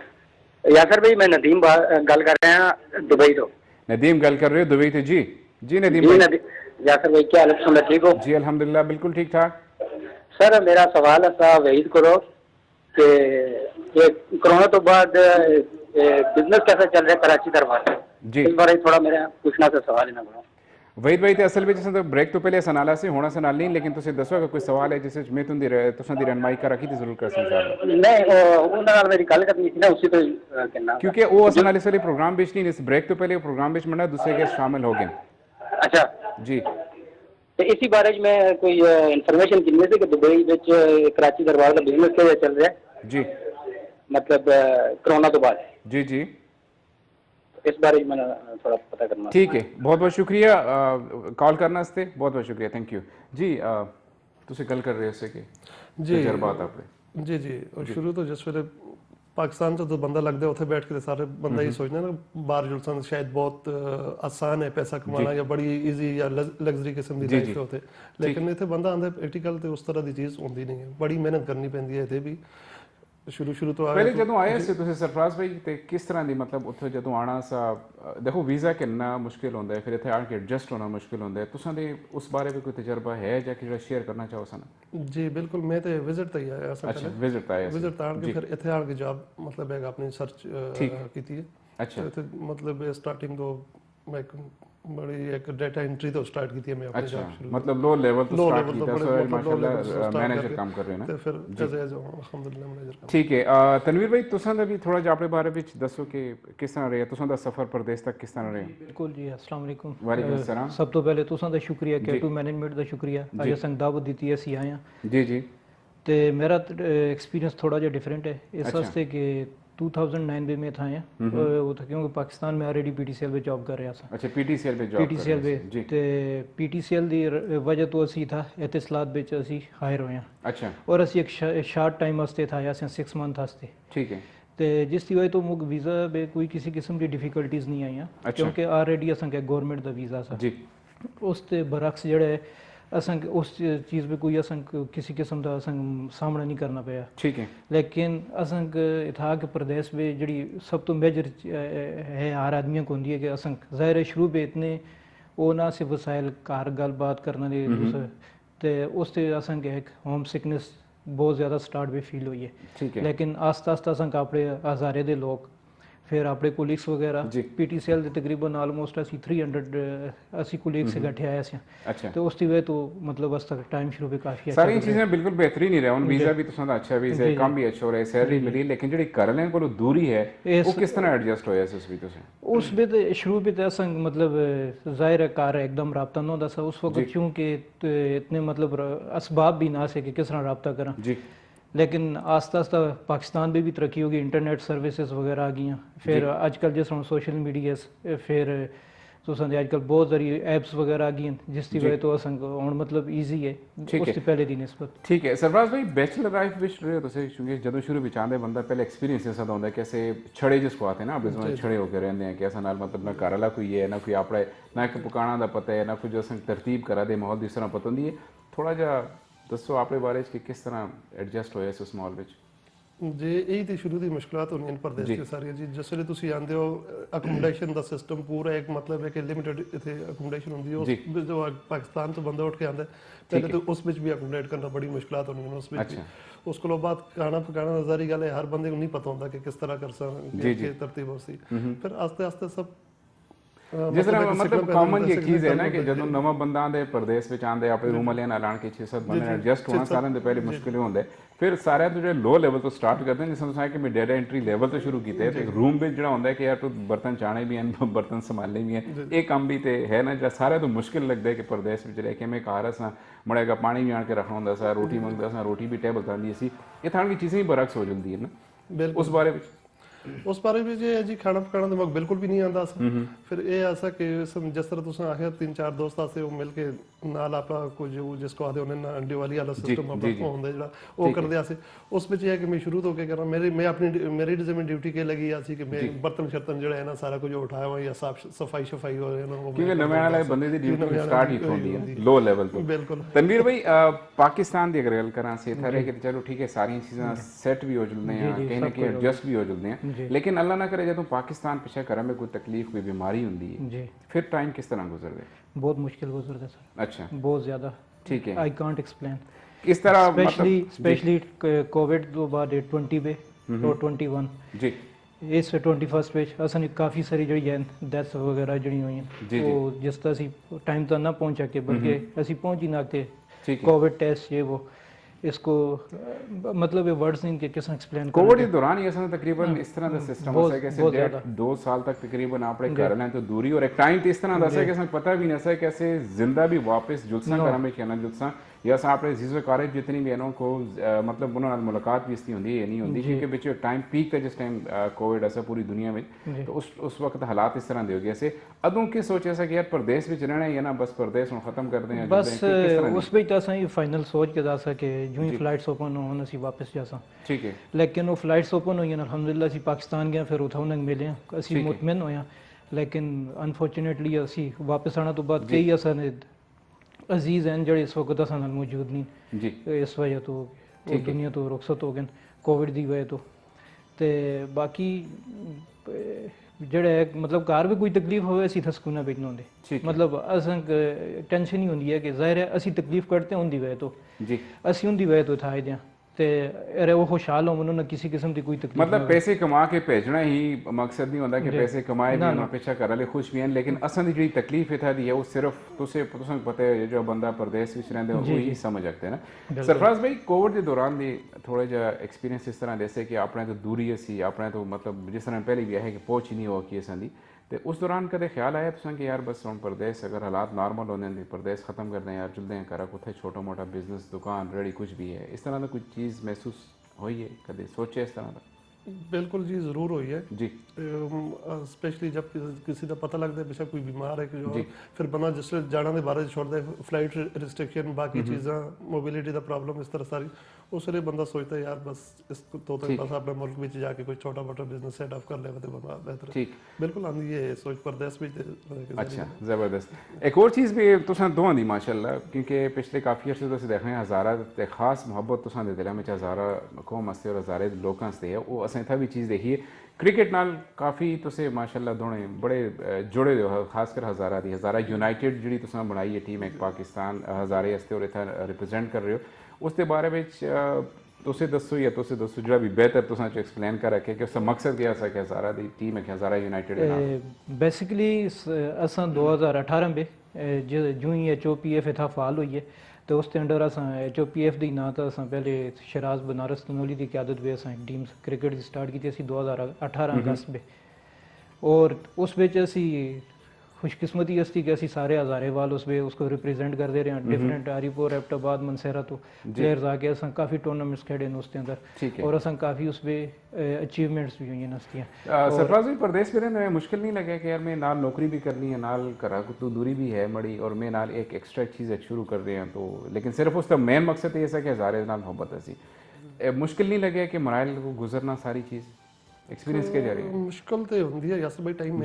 यासर भाई मैं नदीम गल कर रहे हैं दुबई तो। नदीम गल कर रहे हो दुबई तो जी जी नदीम जी भाई। यासर भाई क्या हालत सुन ठीक हो? जी अल्हम्दुलिल्लाह बिल्कुल ठीक ठाक। सर मेरा सवाल है वहीद करो कि ये कोरोना तो बाद बिजनेस कैसा चल रहा है कराची दरबार जी इस बारे थोड़ा मेरा पूछना था सवाल है ना। वहीद भाई ते असल में जिस ब्रेक तो पहले सनाला से होना सनाल नहीं लेकिन तुझे दसो अगर कोई सवाल है जिसे मैं तुम दी रहनमाई करा की जरूर कर इंशाल्लाह। नहीं उन्होंने नाल मेरी गल करनी थी ना उसी तो कहना क्योंकि वो असल नाल इस प्रोग्राम बीच नहीं इस ब्रेक तो पहले प्रोग्राम बीच में दूसरे गेस्ट शामिल हो गए। अच्छा जी तो इसी बारे में मैं कोई इंफॉर्मेशन किन्ने से कि दुबई विच कराची दरबार का बिजनेस कैसे चल रहा है जी मतलब कोरोना तो बाद जी जी इस बारे में थोड़ा पता करना। ठीक है बहुत बहुत शुक्रिया कॉल करने वास्ते बहुत बहुत शुक्रिया थैंक यू जी। तुझे गल कर रहे हो कि जी तजर्बात अपने जी जी और शुरू तो जिस वे पाकिस्तान से तो बंदा लगता है उत्थे बैठ के सारे बंदा ही सोचना ना बाहर जुलसन शायद बहुत आसान है पैसा कमाना या बड़ी इजी या लग्जरी किस्म की लाइफ होते लेकिन इतने बंदा आंदा प्रैक्टिकल तो उस तरह की चीज़ होती नहीं है बड़ी मेहनत करनी पैंदी है इतने भी शुरू तो पहले ਜਦੋਂ ਆਏ ਸੀ ਤੁਸੀਂ ਸਰਫਰਾਜ਼ ਭਾਈ ਤੇ ਕਿਸ ਤਰ੍ਹਾਂ ਦੀ ਮਤਲਬ ਉੱਥੇ ਜਦੋਂ ਆਣਾ ਸਾ ਦੇਖੋ ਵੀਜ਼ਾ ਕਿੰਨਾ ਮੁਸ਼ਕਿਲ ਹੁੰਦਾ ਹੈ ਫਿਰ ਇੱਥੇ ਆ ਕੇ ਐਡਜਸਟ ਹੋਣਾ ਮੁਸ਼ਕਿਲ ਹੁੰਦਾ ਹੈ ਤੁਸੀਂ ਦੇ ਉਸ ਬਾਰੇ ਵੀ ਕੋਈ ਤਜਰਬਾ ਹੈ ਜਾਂ ਕਿ ਜਿਹੜਾ ਸ਼ੇਅਰ ਕਰਨਾ ਚਾਹੋ ਸਨ? जी बिल्कुल मैं तो विजिट तो ही आया अच्छा विजिट आया विजिट आन के फिर इतने आन के जॉब मतलब है अपनी सर्च की थी। अच्छा मतलब स्टार्टिंग तो मैं बड़ी एक डाटा एंट्री तो स्टार्ट की थी मैं अपनी अच्छा जॉब शुरू मतलब लो लेवल तो स्टार्ट लेवल किया तो सो मतलब माशाल्लाह मैनेजर काम कर रहे हैं तो फिर एज अल्हम्दुलिल्लाह मैनेजर ठीक है तनवीर भाई तुसां दा भी थोड़ा जिहा अपने बारे विच दसो कि किस तरह रहा तुसां दा सफर प्रदेश तक किस तरह रहा? बिल्कुल जी अस्सलाम वालेकुम। वालेकुम अस्सलाम। सब तो पहले तुसां दा शुक्रिया केटू मैनेजमेंट दा शुक्रिया अज असां दावत दी है असीं आए हां जी जी ते मेरा एक्सपीरियंस थोड़ा जिहा डिफरेंट है इस वास्ते कि 2009 में था वो था क्योंकि पाकिस्तान में ऑलरेडी पीटीसीएल में जॉब कर रहा था। अच्छा पीटीसीएल पे जॉब पीटीसीएल पे ते पीटीसीएल दी वजह तो असी था इतिसलात विच असी हायर होए। अच्छा और असी एक शार्ट टाइम वास्ते था असें 6 मंथ वास्ते ठीक है ते जिसकी वजह तो मुझे वीज़ा पे कोई किसी किस्म की डिफिकल्टीज नहीं आई अच्छा। क्योंकि ऑलरेडी असें गवर्नमेंट दा वीज़ा सा जी उस ते बरअक्स जेह्ड़ा है असें उस चीज़ पे कोई असें किसी किस्म का असें सामना नहीं करना पाया। ठीक है लेकिन असें इत्थै के प्रदेश में जेह्ड़ी सब तो मेजर है हर आदमियों को होंदी है कि असें ज़ाहिर है शुरू पे इतने वो ना सिर्फ वसाइल घर गल बात करने दे ते उस ते असें एक होम सिकनेस बहुत ज़्यादा स्टार्ट भी फील हुई है। ठीक है लेकिन आस्ता आस्ता असें अपने हज़ारे दे लोग फिर अपने कोलीग्स वगैरह पीटीसीएल के तकरीबन ऑलमोस्ट असी 300 असी कोलीग्स इकट्ठे आए थे। अच्छा तो उसकी वजह तो मतलब बस तक टाइम शुरू पे काफ़ी अच्छा सारी चीज़ें बिल्कुल बेहतरीन ही रहा हूँ वीज़ा भी तुसां दा अच्छा वीज़ा है काम भी अच्छा हो रहा है सैलरी मिली लेकिन ਜਿਹੜੀ कर लें को दूरी है वो किस तरह एडजस्ट होया उस भी तुसें? उस बे तो शुरू पे तो असें मतलब ज़ाहिर है कार एकदम रब्ता ना होंदा सा उस वक्त क्योंकि इतने मतलब असबाब भी ना से कि किस तरह रब्ता करा जी लेकिन आस्ता आस्ता पाकिस्तान में भी तरक्की होगी इंटरनेट सर्विसेज वगैरह आ गई फिर अजकल जिस तरह सोशल मीडिया फिर तुसें अजकल बहुत सारी ऐप्स वगैरह आ गई जिसकी वजह तो असें हूँ मतलब ईजी है उससे पहले दी निस्बत। ठीक है सरफराज भाई बैचलर लाइफ विच रहे हो तुसें क्योंकि जदों शुरू विच आंदे बंदा पहले एक्सपीरियंस ऐसा होंदा कि ऐसे छड़े जिसको आते हैं ना अपने समय छड़े होकर रहते हैं कि ऐसा नाल मतलब ना घर वाला कोई है ना कोई अपना ना एक पकाना दा पता है ना कुछ असें तरतीब करा दे माहौल जिस तरह पता होंदी है थोड़ा जा दसो अपने बारे च कि किस तरह एडजस्ट होया इस माहौल विच? जी यही तो शुरू की मुश्किलात होनी प्रदेश की सारी जी जिस वे तुम आते हो अकोमोडेशन का सिस्टम पूरा एक मतलब है कि लिमिटेड इतने अकोमोडेशन होंगी जो पाकिस्तान तो बंदा उठ के आता है पहले तो उस भी अकोमोडेट करना बड़ी मुश्किलात होनी उस उसको बाद खाना पकाना नजारी गल है हर बंदे को नहीं पता होता कि किस तरह कर सकते तरतीब होती फिर आस्ते आस्ते सब जिस तरह मतलब कॉमन ये चीज़ है ना कि जब नवा बंदा आंदे प्रदेश विच आंदे अपने रूम वाले नाल आण के 6-7 बंदे एडजस्ट होना सारे दे पहले मुश्किल होंदा है ਫਿਰ ਸਾਰਿਆਂ ਤੋਂ ਜਿਹੜੇ ਲੋ ਲੈਵਲ ਤੋਂ ਸਟਾਰਟ ਕਰਦੇ ਨੇ, ਜਿਸ ਤਰ੍ਹਾਂ ਤੁਸੀਂ ਕਿ ਮੈਂ ਡਾਟਾ ਐਂਟਰੀ ਲੈਵਲ ਤੋਂ ਸ਼ੁਰੂ ਕੀਤੇ ਤੇ ਰੂਮ ਵਿੱਚ ਜਿਹੜਾ ਹੁੰਦਾ ਕਿ ਯਾਰ ਤੂੰ ਬਰਤਨ ਚਾਣੇ ਵੀ ਹਨ, ਬਰਤਨ ਸੰਭਾਲਣੇ ਵੀ ਹਨ, ਇਹ ਕੰਮ ਵੀ ਤੇ ਹੈ ਨਾ ਜਿਹੜਾ ਸਾਰਿਆਂ ਤੋਂ ਮੁਸ਼ਕਿਲ ਲੱਗਦਾ ਹੈ ਕਿ ਪ੍ਰਦੇਸ਼ ਵਿੱਚ ਰਹਿ ਕੇ ਮੈਂ ਘਰ ਅਸਾਂ ਮੜੇਗਾ ਪਾਣੀ ਵੀ ਆਣ ਕੇ ਰੱਖਣਾ ਹੁੰਦਾ ਸੀ, ਰੋਟੀ ਮੰਗਦਾ ਸਾਂ, ਰੋਟੀ ਵੀ ਟੇਬਲ ਤੇ ਆਉਂਦੀ ਸੀ, ਇਹ ਥਾਂ ਦੀ ਚੀਜ਼ਾਂ ਹੀ ਬਰਕਸ ਹੋ ਜਾਂਦੀ ਹੈ ਨਾ ਉਸ ਬਾਰੇ ਵਿੱਚ ਉਸ ਬਾਰੇ ਵਿੱਚ ਇਹ ਜੀ ਖਾਣਾ ਪਕਾਉਣਾ ਦਿਮਾਗ ਬਿਲਕੁਲ ਵੀ ਨਹੀਂ ਆਉਂਦਾ ਸੀ। ਫਿਰ ਇਹ ਐਸਾ ਕਿ ਜਿਸ ਤਰ੍ਹਾਂ ਤੁਸੀਂ ਆਖਿਆ 3-4 ਦੋਸਤ ਆਸੇ ਉਹ ਮਿਲ ਕੇ ਨਾਲ ਆਪਾਂ ਕੁਝ ਜਿਸ ਕੋ ਆਦੇ ਉਹਨੇ ਅੰਡੇ ਵਾਲੀ ਵਾਲਾ ਸਿਸਟਮ ਆਪਣਾ ਹੁੰਦਾ ਜਿਹੜਾ ਉਹ ਕਰਦੇ ਆਸੇ ਉਸ ਵਿੱਚ ਇਹ ਹੈ ਕਿ ਮੈਂ ਸ਼ੁਰੂ ਤੋਂ ਕੇ ਕਰਾਂ ਮੈਂ ਆਪਣੀ ਮੇਰੀ ਜਿਵੇਂ ਡਿਊਟੀ ਕੇ ਲੱਗੀ ਆ ਸੀ ਕਿ ਮੈਂ ਬਰਤਨ ਸ਼ਰਤਨ ਜਿਹੜਾ ਹੈ ਨਾ ਸਾਰਾ ਕੁਝ ਉਠਾਇਆ ਹੋਇਆ ਜਾਂ ਸਫਾਈ ਹੋ ਰਿਹਾ ਨਾ, ਕਿਉਂਕਿ ਨਵੇਂ ਵਾਲੇ ਬੰਦੇ ਦੀ ਡਿਊਟੀ ਸਟਾਰਟ ਹੀ ਹੁੰਦੀ ਹੈ ਲੋ ਲੈਵਲ ਤੋਂ। ਬਿਲਕੁਲ ਤਨਵੀਰ ਭਾਈ ਪਾਕਿਸਤਾਨ ਦੀ ਅਗਰ ਗੱਲ ਕਰਾਂ ਸੇ ਥਰੇ ਕਿ ਚਲੋ ਠੀਕ ਹੈ ਸਾਰੀਆਂ ਚੀਜ਼ਾਂ ਸੈੱਟ ਵੀ ਹੋ ਜਾਂਦੇ ਆ, ਕहीं ना कहीं एडजस्ट भी हो जाते हैं, लेकिन अल्लाह ना करे जब पाकिस्तान पिछले घर में कोई तकलीफ कोई बीमारी होती है फिर टाइम किस तरह गुजरते? बहुत मुश्किल गुजरता सर। अच्छा, बहुत ज़्यादा। ठीक है, आई कांट एक्सप्लेन। किस तरह स्पेशली कोविड तो बाद 20 पे और 21 जी इस 21 पे असन काफ़ी सारी जी डेथ्स वगैरह जी हुई हैं वो जिस तरह असी टाइम तक ना पहुँचा के बल्कि असी पहुँच ही ना के कोविड टेस्ट ये वो इसको मतलब ये वर्ड्स इनके किस एक्सप्लेन कोविड के दौरान ये तकरीबन इस तरह का सिस्टम होता है कैसे 2 साल तक तकरीबन आपने घर लें तो दूरी और एक टाइम तो इस तरह दसा है कि पता भी नहीं कैसे जिंदा भी वापस जुलसा घर में कहना जुलसा या आपने जीजो कारज जितनी भी है को मतलब उन्होंने मुलाकात भी इसकी होंगी ये नहीं होंगी क्योंकि बिच टाइम पीक था जिस टाइम कोविड ऐसा पूरी दुनिया में तो उस वक्त हालात इस तरह दे हो गए ऐसे अदों की सोच ऐसा कि यार प्रदेश में रहना है ना बस प्रदेश हम खत्म कर दें बस उस पर तो असा फाइनल सोच के जा सके जो ही फ्लाइट्स ओपन होने असी वापस जा सा ठीक है लेकिन वो फ्लाइट्स ओपन हुई अल्हम्दुलिल्लाह असी पाकिस्तान गए फिर उठाव नंग मिले असी मुतमिन होया लेकिन अनफॉर्चुनेटली असी वापस आने तो बाद कई असा अजीज हैं जड़े इस वक्त असा मौजूद नहीं जी इस वजह तो दुनिया तो रुखसत हो गए कोविड की वजह तो बाकी ਜਿਹੜੇ मतलब घर भी कोई तकलीफ हो ਅਸੀਂ ਤਾਂ ਸਕੂਨਾ ਵਿੱਚ ਨਾ ਹੁੰਦੇ मतलब ਅਸਾਂ ਟੈਨਸ਼ਨ ਹੀ ਹੁੰਦੀ ਹੈ ਕਿ ਜ਼ਾਹਿਰ ਹੈ ਅਸੀਂ ਤਕਲੀਫ ਕਰਤੇ ਹੁੰਦੀ ਵਜ੍ਹਾ ਤੋਂ ਜੀ ਅਸੀਂ ਹੁੰਦੀ ਵਜ੍ਹਾ ਤੋਂ ਥਾਏ ਦਿਆਂ ਤੇ ਅਰੇ ਉਹ ਖੁਸ਼ਹਾਲ ਹੋਣ ਉਹਨਾਂ ਕਿਸੇ ਕਿਸਮ ਦੀ ਕੋਈ ਤਕਲੀਫ मतलब पैसे कमा के भेजना ही मकसद नहीं होता कि पैसे कमाए भी ना पेशा कर रहे खुश भी हैं लेकिन असां दी जी तकलीफ इथा दी है वो सिर्फ तुसे पता है जो बंदा प्रदेश विच रहंदे वो ही समझ सकते हैं ना। सरफराज भाई कोविड के दौरान दी थोड़ा जा एक्सपीरियंस इस तरह जैसे कि अपने तो दूरी सी अपने तो मतलब जिस तरह पहले भी है कि पहुंच ही नहीं हो कि असां दी तो उस दौरान कदे ख्याल आया तुसां कि यार बस हम प्रदेश अगर हालात नॉर्मल होने तो प्रदेश ख़त्म कर दें यार चलते हैं करा कुछ छोटा मोटा बिजनेस दुकान रेडी कुछ भी है इस तरह का कोई चीज़ महसूस हुई है कदे सोचे इस तरह का? बिल्कुल जी ज़रूर हुई है जी स्पेशली जब किसी का पता लगता है बेशक कोई बीमार है कि जो फिर बंदा जिस जाने के बारे छोड़ता है फ्लाइट रिस्ट्रिक्शन बाकी चीज़ा मोबिलिटी का प्रॉब्लम इस तरह सारी उस वे बंदा सोचता है यार बस इस तो बस अपने मुल्क में जाके कोई छोटा मोटा बिजनेस सेटअप कर लेगा तो बंदा बेहतर ठीक बिल्कुल आंदी है सोच प्रदेश में अच्छा ज़बरदस्त एक और चीज़ भी तुसां दोवां दी माशाल्लाह क्योंकि पिछले काफ़ी अर्से तो देख रहे हैं हज़ारा ते खास मोहब्बत तुसां दे दिल में हज़ारा कौम आस्ते और हज़ारे लोकां आस्ते है वो असें इत्थै भी चीज़ देखी है क्रिकेट नाल काफ़ी तुसें माशाल्लाह दोने बड़े जुड़े हो खासकर हज़ारा दी हज़ारा यूनाइटेड जिहड़ी तुसां बनाई है टीम एक पाकिस्तान हज़ारे आस्ते और इत्थै रिप्रजेंट कर रहे हो उसके बारे में तुसें दसो या तुसें दसो जो भी बेहतर तुसां च एक्सप्लेन कर रखे कि उसका मकसद क्या है कि हज़ारा दी टीम है कि हज़ारा यूनाइटेड है बेसिकली असां 2018 में जो ही HOPF इत्थै फाल हुई है तो उसके अंडर असां HOPF दी ना तो असां पहले शराज बनारस तनोली की क्यादत में असां टीम क्रिकेट स्टार्ट की थी 2018 अगस्त में और उस विच असी खुशकिस्मती अस्ती कि असी सारे हज़ारे वाल उसको रिप्रेजेंट करते रहे हैं डिफरेंट हरीपुर एबटाबाद मनसेरा तो प्लेयर्स आके असां काफ़ी टूर्नामेंट्स खेडे उसके अंदर और असां काफ़ी उस पर अचीवमेंट्स भी हुई हैं सरफराज भी प्रदेश में रहने में मुश्किल नहीं लगे कि यार मैं नाल नौकरी भी करनी है नाल करा तो दूरी भी है मड़ी और मैं नाल एक एक्स्ट्रा चीज़ शुरू कर रहे हैं तो लेकिन सिर्फ उसका मेन मकसद ये कि हज़ारे नाल मोहब्बत ऐसी मुश्किल नहीं लगे कि मराइल को गुजरना सारी चीज़ एक्सपीरियंस के जा रही है मुश्किल तो होंदी है यासर भाई टाइम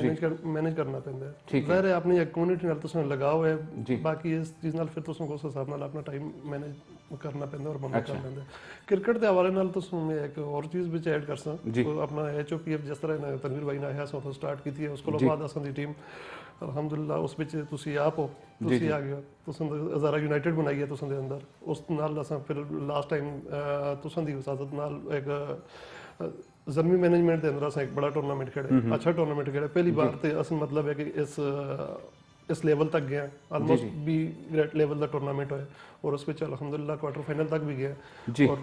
मैनेज करना पैंदा है ज़ाहिर है अपनी कम्युनिटी नाल तुसां लगाव है बाकी इस चीज़ नाल फिर तुसां उस हिसाब नाल अपना टाइम मैनेज करना पैंदा और बंदा कर लैंदा क्रिकेट के हवाले नाल तुसां मैं एक और चीज़ विच ऐड करसां अपना HOPF जिस तरह तनवीर भाई ने आया सो स्टार्ट की है उसको बाद असां दी टीम अल्हम्दुलिल्लाह उस विच तुसीं आप हो तुसीं आ गए तुसां हज़ारा यूनाइटेड बनाई है तुसां दे अंदर उस नाल असां फिर लास्ट टाइम तुसां दी इजाजत नाल एक ज़मीन मैनेजमेंट के अंदर एक बड़ा टूर्नामेंट खेले अच्छा टूर्नामेंट खेले पहली बार तो अस मतलब है कि इस लेवल तक गए ऑलमोस्ट भी ग्रेट लेवल का टूर्नामेंट होया और उस अल्हम्दुलिल्लाह क्वार्टर फाइनल तक भी गए और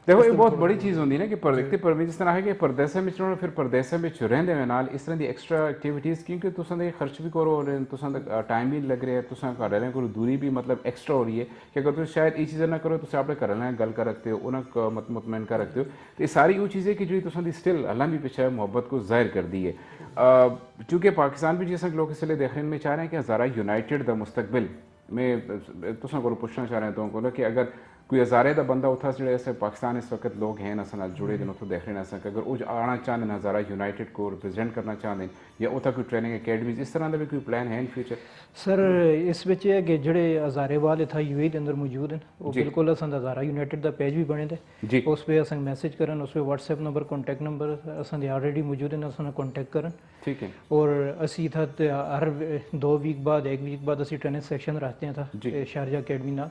देखो ये बहुत बड़ी चीज़ होंगी ना कि पर जिस तरह है कि परदेसा में चलो फिर परदेसा में रहंदे में नाल इस तरह दी एक्स्ट्रा एक्टिविटीज़ क्योंकि तुसां दे खर्च भी करो और तुसां दा टाइम भी लग रहा है तुसां घर वालें को दूरी भी मतलब एक्स्ट्रा हो रही है कि अगर तुम शायद ये चीज़ें ना करो तो अपने घर वालें गल कर रखते हो उन्हें मुतमईन कर रखते हो तो ये सारी वो चीज़ें कि जो तुसां दी स्टिल अल्लाह भी पिछा मोहब्बत को जाहिर कर दी है चूँकि पाकिस्तान भी जिस लोग इसलिए देखने में चाह रहे हैं कि हज़ारा यूनाइटेड द मुस्तकबिल में तुसां को पूछना चाह रहे हैं तो को कि अगर कोई हज़ारे का बंदा उठा जो ऐसे पाकिस्तान इस वक्त लोग हैं अस जुड़े दिन उतो देख रहे हैं अगर वो आना चाहते हैं हज़ारा यूनाइटेड को रिप्रजेंट करना चाहते हैं या उतना कोई ट्रेनिंग अकेडमीज इस तरह का भी कोई प्लान है इन फ्यूचर सर इस विच है कि जेडे हज़ारे वाले था यूएई के अंदर मौजूद हैं वो बिल्कुल अस हज़ारा यूनाइटेड का पेज भी बने थे उस पर अस मैसेज करन उस पर व्हाट्सएप नंबर कॉन्टैक्ट नंबर अस ऑलरेडी मौजूद हैं अस कॉन्टैक्ट करन ठीक है और असी था हर 2 वीक बाद 1 वीक बाद असी ट्रेनिंग सेक्शन रखते हैं था शारजा अकेडमी ना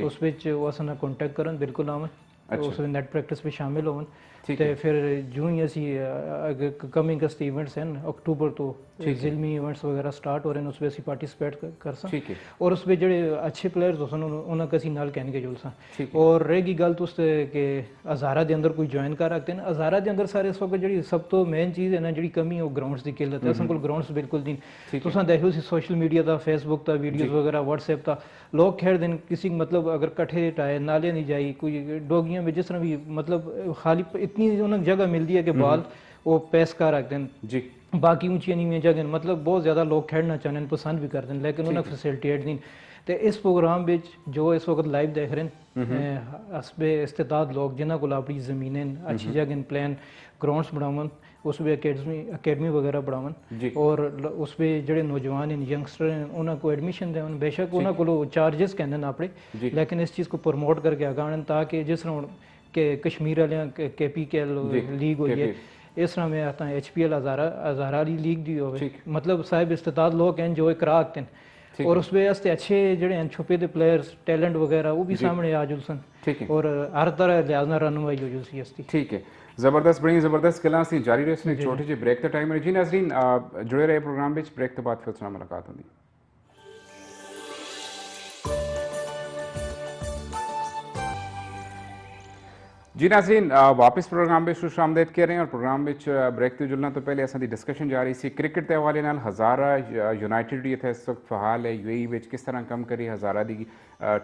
उस विच वो अस कॉन्टैक्ट करन बिल्कुल आवन उस नेट प्रैक्टिस पे शामिल होवन ते फिर जो ही असी कमिंग कस्ट इवेंट्स हैं अक्टूबर तो जिलमी इवेंट्स वगैरह स्टार्ट हो रहे हैं उस पर असी पार्टिसिपेट कर सा और उस पर जेडे अच्छे प्लेयर्स हो सन उन्हें कसी नाल कहने के जुल सा और रहेगी गल तो कि हज़ारा के अंदर कोई ज्वाइन कर रखते हैं हज़ारा के अंदर सारे इस वक्त जी सब तो मेन चीज़ है ना जी कमी है ग्राउंड्स की किल्लत है असल ग्राउंड्स बिल्कुल नहीं तुसा देखो सोशल मीडिया का फेसबुक का वीडियोज़ वगैरह व्हाट्सएप का लोग खेल दिन किसी मतलब अगर कट्ठे टाए नाले नहीं जाई कोई डोगियां में जिस तरह भी मतलब खाली इतनी उन्हें जगह मिलती है कि बाल वो पैस कर रखते हैं जी बाकी ऊंची नीवी जगह मतलब बहुत ज़्यादा लोग खेलना चाहते हैं पसंद भी करते हैं लेकिन उन्हें फैसिलिटेट नहीं तो इस प्रोग्राम में जो इस वक्त लाइव देख रहे हैं हसबे इस्तेताद लोग जिन्होंने को अपनी ज़मीनें अच्छी जगह प्लान ग्राउंड्स बनावन उस पर अकेडमी वगैरह बढ़ावन और उस पर जो नौजवान हैं यंगस्टर हैं उन्होंने को एडमिशन देवन बेशक उन्होंने को चार्जेस कहते हैं अपने लेकिन इस चीज़ को प्रमोट करके आगे आने ताकि जिस तरह के कश्मीर वाले KPKL लीग हुई है इस तरह में आता है HPL हज़ारा लीग दी हो मतलब साहिब इस्तेताद लोग हैं जो करा आते हैं और उस पर अच्छे जड़े हैं छुपे दे प्लेयर्स टैलेंट वगैरह वो भी सामने आ जुलसन और हर तरह लिहाज ना रनवाई हो जुलसी अस्ती ठीक है ज़बरदस्त बड़ी ज़बरदस्त गल्लां सी जारी रखने एक छोटे जी ब्रेक का टाइम है जी नाज़रीन जुड़े रहे प्रोग्राम में ब्रेक तो बाद फिर उससे मुलाकात होगी जी नाज़रीन वापस प्रोग्राम में खुश आमदेद कह रहे हैं और प्रोग्राम में ब्रेक तो जुलना तो पहले असां दी डिस्कशन जारी सी क्रिकेट के हवाले नाल हज़ारा यूनाइटेड ये इस वक्त फ़हाल है UAE विच किस तरह कम करी हज़ारा दी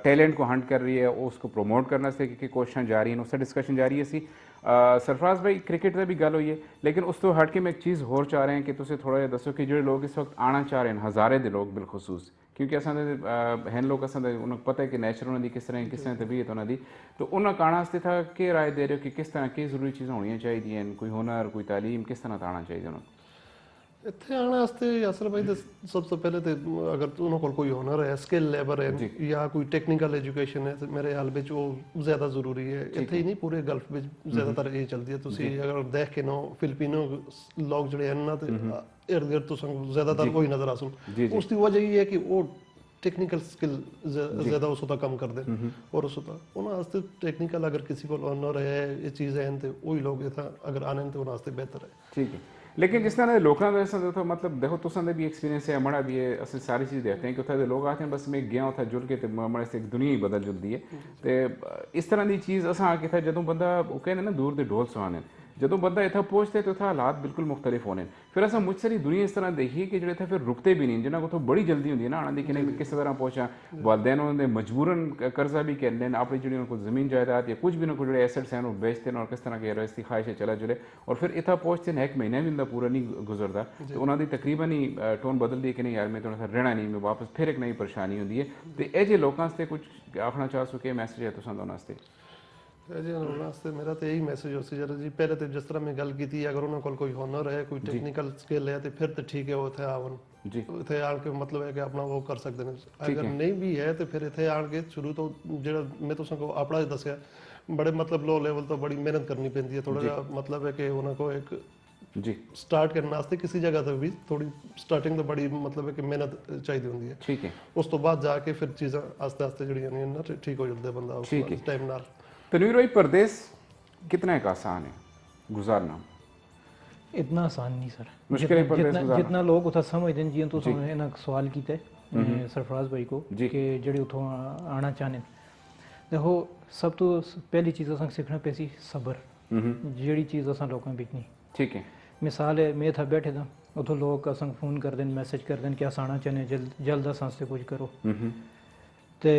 टैलेंट को हंट कर रही है उसको प्रोमोट करने से की कोशिशें जारी हैं उससे डिस्कशन जारी है सी सरफराज भाई क्रिकेट का भी गल हुई है लेकिन उस तो हट के मैं एक चीज़ होर चाह रहे हैं कि तुम थोड़ा जिहा दसो कि जो लोग इस वक्त आना चाह रहे हैं हज़ारे दे लोग बिलखसूस क्योंकि हैं लोग उन्हें पता है कि नेचर उन्होंने किस तरह तबीयत उन्होंने तो उन्हें आने वास्ते था कि राय दे रहे हो कि किस तरह की जरूरी चीज़ें होनी चाहिए कोई हुनर कोई तालीम किस तरह आना चाहिए उन्होंने इतने आने वास्ते यासर भाई तो सबसे पहले तो अगर उन्होंने कोई हुनर है स्किल लेबर है या कोई टेक्निकल एजुकेशन है तो मेरे हाल में वो ज़्यादा जरूरी है इतने ही नहीं पूरे गल्फ में ज़्यादातर ये चलती है तुसी अगर देख के नो फिलिपिनो लोग जड़े हैं ना तो इर्द गिर्द तो ज़्यादातर वही नजर आ सुन उसकी वजह ये है कि वो टेक्निकल स्किल ज़्यादा उस होता कम कर दे और उस होता उन्होंने वास्ते टेक्निकल अगर किसी को हुनर है ये चीज़ें हैं तो वही लोग अगर आने तो उन्होंने वास्ते बेहतर है ठीक है लेकिन जिस तरह लोगों का ऐसा तो मतलब देखो तुसां भी एक्सपीरियंस है हमारा भी है असं सारी चीज़ देखते हैं कि उत्थे लोग आते हैं बस मैं गया उत्थे जुड़ के हमारे से एक दुनिया ही बदल जुलती है तो इस तरह की चीज़ अस आके था जो बंदा वो कहने ना दूर के ढोल सुहाने जो बंदा इतना पहुँचते तो हालात बिल्कुल मुख्तलिफ होने फिर अस मुझ सारी दुनिया इस तरह देखी कि जो फिर रुकते भी नहीं जिन्होंने को तो बड़ी जल्दी होंगी ना आने की कि किस तरह पहुँचा वालदैन उन्होंने मजबूरन कर्जा भी कर लें अपनी जी उनको ज़मीन जायदाद या कुछ भी ना कुछ जो एसेट्स हैं वो बेचते हैं और किस तरह की रवायती ख्वाहिशें चला जुले और फिर इतना पहुँचते हैं एक महीना भी उनका पूरा नहीं गुजरता तो उन्होंने तकरीबन ही टोन बदल दी कि नहीं यार मैं थोड़ा सा रहना नहीं मैं वापस फिर एक नई परेशानी होती है तो यह जो लोगों से कुछ आखना चाह सो कि मैसेज है तुम दोनों जी उन्होंने मेरा तो यही मैसेज हो जरा जी पहले तो जिस तरह मैं गल की थी अगर उन्होंने कोई हुनर है कोई टेक्निकल स्किल है तो फिर तो ठीक है वो इतने आवन इतने आके मतलब है कि अपना वो कर सकते हैं अगर नहीं भी है तो फिर इतने आके शुरू तो जो मैं तो अपना दसिया बड़े मतलब लो लेवल तो बड़ी मेहनत करनी पैंती है थोड़ा मतलब है कि उन्होंने एक जी स्टार्ट करने वास्ते किसी जगह तक भी थोड़ी स्टार्टिंग तो बड़ी मतलब है कि मेहनत चाहिए होती है ठीक है उस तो बाद जाके फिर चीज़ें आस्ते आस्ते जड़ी ना ठीक हो जाता है बंदा उस टाइम नाल तनवीर भाई परदेस कितना एक आसान है गुजारना इतना आसान नहीं सर मुश्किल है जितना लोग उतना समझते हैं जी तो इन्हें सवाल किया सरफराज भाई को कि जेडे उतों आना चाहते देखो सब तो पहली चीज़ असां सीखना पैसी सबर, ਜਿਹੜੀ ਚੀਜ਼ ਅਸਾਂ ਲੋਕਾਂ ਵਿੱਚ ਨਹੀਂ। ठीक है। मिसाल है मैं था बैठे था उतो लोग असां फोन कर देन मैसेज कर देन कि अस आना चाहने जल्द असां से कुछ करो ते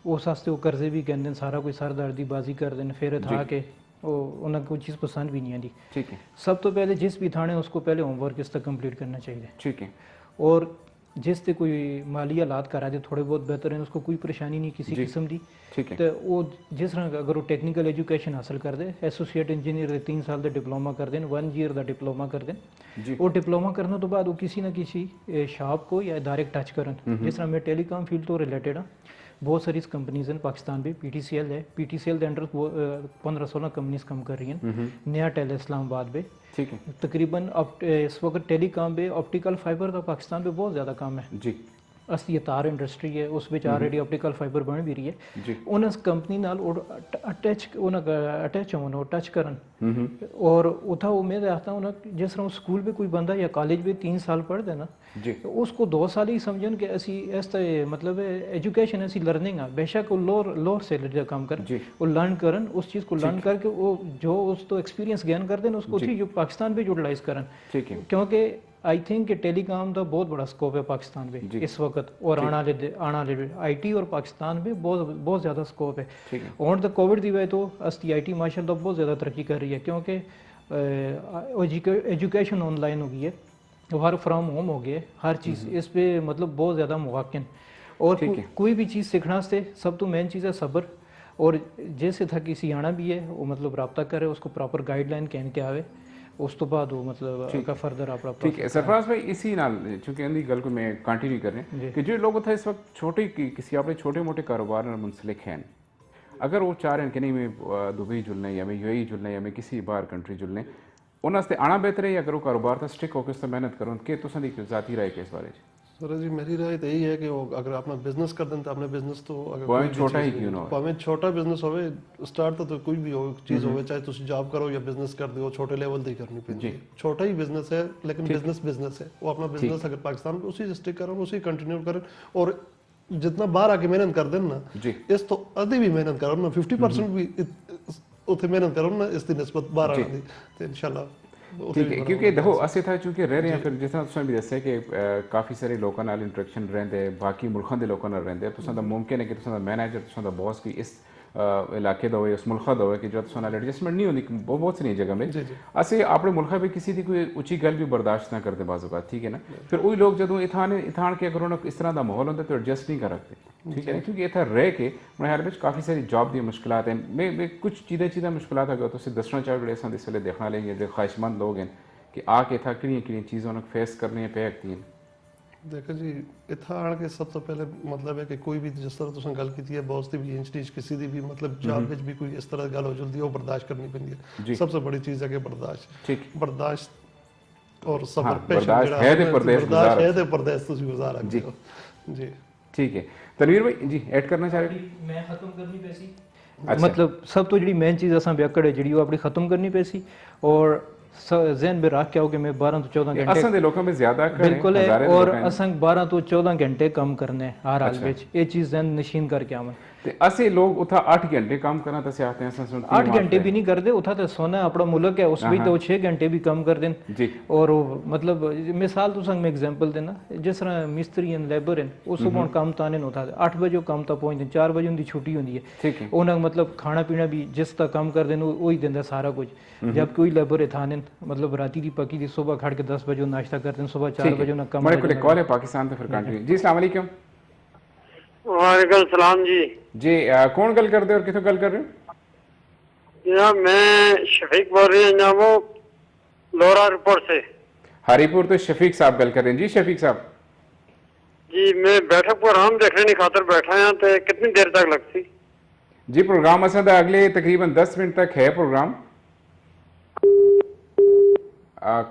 उस वास्ते वो कर्जे भी कहते हैं सारा कोई सरदर्दी बाजी कर देन फिर था कि वो उन्हें कोई चीज़ पसंद भी नहीं आती। ठीक है। सब तो पहले जिस भी थाने उसको पहले होमवर्क इस तक कंप्लीट करना चाहिए। ठीक है। और जिस ते कोई माली हालात करा दे थोड़े बहुत बेहतर हैं उसको कोई परेशानी नहीं किसी किस्म की। ठीक है। तो वो जिस तरह अगर वो टेक्निकल एजुकेशन हासिल कर दे एसोसीएट इंजीनियर दे 3 साल का डिप्लोमा कर दें 1 ईयर का डिप्लोमा कर दें वो डिप्लोमा करने तो बाद वो किसी ना किसी शॉप को या इदारे टच करन। जिस तरह मैं टेलीकॉम फील्ड तो रिलेटेड हाँ बहुत सारी कंपनीज हैं पाकिस्तान में PTCL है PTCL के अंडर 15-16 कंपनीज काम कर रही हैं नया टेल इस्लामाबाद में। ठीक है। तकरीबन इस वक्त टेलीकॉम में ऑप्टिकल फाइबर का पाकिस्तान में बहुत ज़्यादा काम है जी। असली तार इंडस्ट्री है उस ਵਿੱਚ ਆਲਰੇਡੀ ऑप्टिकल फाइबर बन भी रही है जी। उन कंपनी नाल अटैच होना टच करन और उथा वो मैं देखता हूँ ना जिस तरह स्कूल में कोई बंदा या कॉलेज में 3 साल पढ़ देना जी तो उसको 2 साल ही समझन कि असी इस तरह मतलब एजुकेशन ऐसी लर्निंग है बेशक वो लोअर सैलरी का काम कर वो लर्न करन उस चीज़ को लर्न करके वो जो उस तो एक्सपीरियंस गेन कर देन उसको जो पाकिस्तान में यूटिलाइज करन। ठीक है। क्योंकि आई थिंक कि टेलीकॉम का बहुत बड़ा स्कोप है पाकिस्तान में इस वक्त और आने IT और पाकिस्तान में बहुत ज़्यादा स्कोप है। और तो कोविड की वजह तो असली IT माशाल्लाह बहुत ज़्यादा तरक्की कर रही है क्योंकि एजुकेशन ऑनलाइन हो गई है वर्क फ्रॉम होम हो गया हर चीज़ इस पे मतलब बहुत ज़्यादा मुवाकिन और कोई भी चीज़ सीखना से सब तो मेन चीज़ है सब्र और जैसे था किसी आना भी है वो मतलब रब्ता करे उसको प्रॉपर गाइडलाइन कहन के आवे उस तो बाद वो मतलब का फर्दर आप। ठीक है सरफराज भाई इसी नाल चूंकि इंदी गल को मैं कंटिन्यू कर रहे हैं कि जो लोग थे इस वक्त छोटे किसी अपने छोटे मोटे कारोबार में मुंसलिक हैं अगर वो चाह रहे हैं कि नहीं मैं दुबई जुलने या मैं UAE जुलने या मैं किसी बाहर कंट्री जुलने उन्होंने आना बेहतर है या अगर वो कारोबार था स्टिक होकर उससे मेहनत करो कि तुम जाती राय के इस बारे सर जी मेरी राय तो यही है कि वो अगर अपना बिजनेस कर दें तो अपने बिजनेस तो अगर भावें छोटा ही क्यों ना हो भावें छोटा बिजनेस होवे स्टार्ट तो कोई भी हो चीज़ होवे चाहे तुम जॉब करो या बिजनेस कर दो छोटे लेवल दी करनी पैंदी है। छोटा ही बिजनेस है लेकिन बिजनेस है वो अपना बिजनेस अगर पाकिस्तान में उसी स्टिक करो उसी कंटिन्यू करें और जितना बाहर आके मेहनत कर देना इस तो आधी भी मेहनत करो ना 50% भी उत्थे मेहनत करो ना इसकी निस्बत बाहर आने तो इंशाल्लाह ठीक है क्योंकि देखो असें था चूंकि रह रहे हैं फिर जिस तरह तुसें भी दस्सिया कि काफ़ी सारे लोगों नाल इंटरेक्शन रहिंदे बाकी मुल्खां दे लोगों नाल रहिंदे तुसें दा मुमकिन है कि तुसें दा मैनेजर तुसें दा बॉस भी इस इलाके दा होए उस मुल्खा दा होए कि जो तुसें नाल एडजस्टमेंट नहीं होंदी बहुत सारी जगह में असें अपने मुल्खा में किसी दी कोई उच्ची गल भी बर्दाश्त ना करते बाज़ औक़ात ठीक है ना फिर वही लोग जदों इथान के अगर उन्हें इस तरह का माहौल होता तो एडजस्ट नहीं कर रखते ठीक है क्योंकि इतना रह के मेरे ख्याल में काफ़ी सारी जॉब दी मुश्किलात हैं मैं कुछ चीज़ें मुश्किलात अगर तुम दसना चाहो जो अस इस वे देखना लेंगे जो ख्वाहिशमंद लोग हैं कि आके था कि चीज़ों फेस करनी पे हकती हैं। देखो जी इतना आने के सब तो पहले मतलब है कि कोई भी जिस तरह तुम गल की है बॉस की भी इंच किसी की भी मतलब जॉब में भी कोई इस तरह गल हो जल्दी वो बर्दाश्त करनी पैंदी है। सबसे बड़ी चीज़ है कि बर्दाश्त और सब्र बर्दाश्त है ते परदेस तुसी गुजार जी जी ठीक है। तनवीर भाई जी ऐड करना चाह रहे मैं खत्म करनी पैसी मतलब सब तो जी मेन चीज़ असां बेकड़ है जी वो अपनी खत्म करनी पैसी और जहन में रख के आओ कि मैं 12 तो 14 घंटे असां दे लोकां में ज्यादा बिल्कुल है और असां 12 तो 14 घंटे कम करने हर हाल में ये चीज़ जहन नशीन करके आवे असे लोग उठा 8 घंटे काम करना तो चाहते हैं 8 घंटे भी नहीं करते उठा तो सोना अपना मुल्क है उस भी तो 6 घंटे भी कम कर दें और मतलब मिसाल तो संग में एग्जांपल देना जिस तरह मिस्त्री हैं लेबर हैं वो सुबह काम ताने उठा 8 बजे काम तक पहुंचते 4 बजे उनकी छुट्टी होती है उन्हें मतलब खाना पीना भी जिस तक काम कर दें वही देंदा सारा कुछ जब कोई लेबर है थाने मतलब राती की पकी थी सुबह खड़ के 10 बजे नाश्ता करते हैं सुबह 4 बजे उन्हें कम कॉल है पाकिस्तान तो फिर कंट्री जी अस्सलाम वालेकुम वालेकुम सलाम जी कौन गल कर दे और किथों गल कर रहे हो जनाब मैं शफीक बोल रही हूँ जनाब वो लोरा रिपोर्ट से हरीपुर तो शफीक साहब गल कर रहे हैं जी शफीक साहब जी मैं बैठक प्रोग्राम देखने की खातर बैठा है तो कितनी देर तक लगती जी प्रोग्राम असा अगले तकरीबन 10 मिनट तक है प्रोग्राम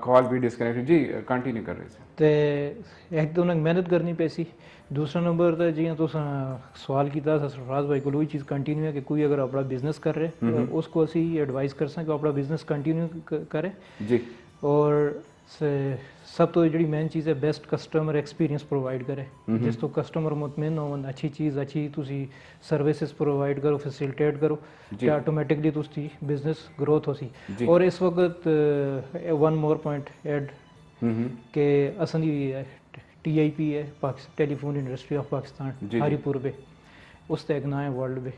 कॉल भी डिस्कनेक्टेड जी कंटिन्यू कर रहे थे ते एक तो उन्हें मेहनत करनी पैसी दूसरा नंबर तो जी तो सवाल किया सरफराज भाई को वही चीज़ कंटिन्यू है कि कोई अगर अपना बिजनेस कर रहे उसको असी एडवाइस कर सकें कि अपना बिजनेस कंटिन्यू करे जी और सब तो जी मेन चीज़ है बेस्ट कस्टमर एक्सपीरियंस प्रोवाइड करे, जिस तो कस्टमर मुतमिन हो, अच्छी चीज़ अच्छी तुसी सर्विसेज प्रोवाइड करो, फैसिलिटेट करो, कि ऑटोमेटिकली तुसी बिजनेस ग्रोथ हो सी। और इस वक्त वन मोर पॉइंट ऐड के असली TIP है telephone industry of Pakistan Haripur पे, उस ते एक ना है वर्ल्ड पे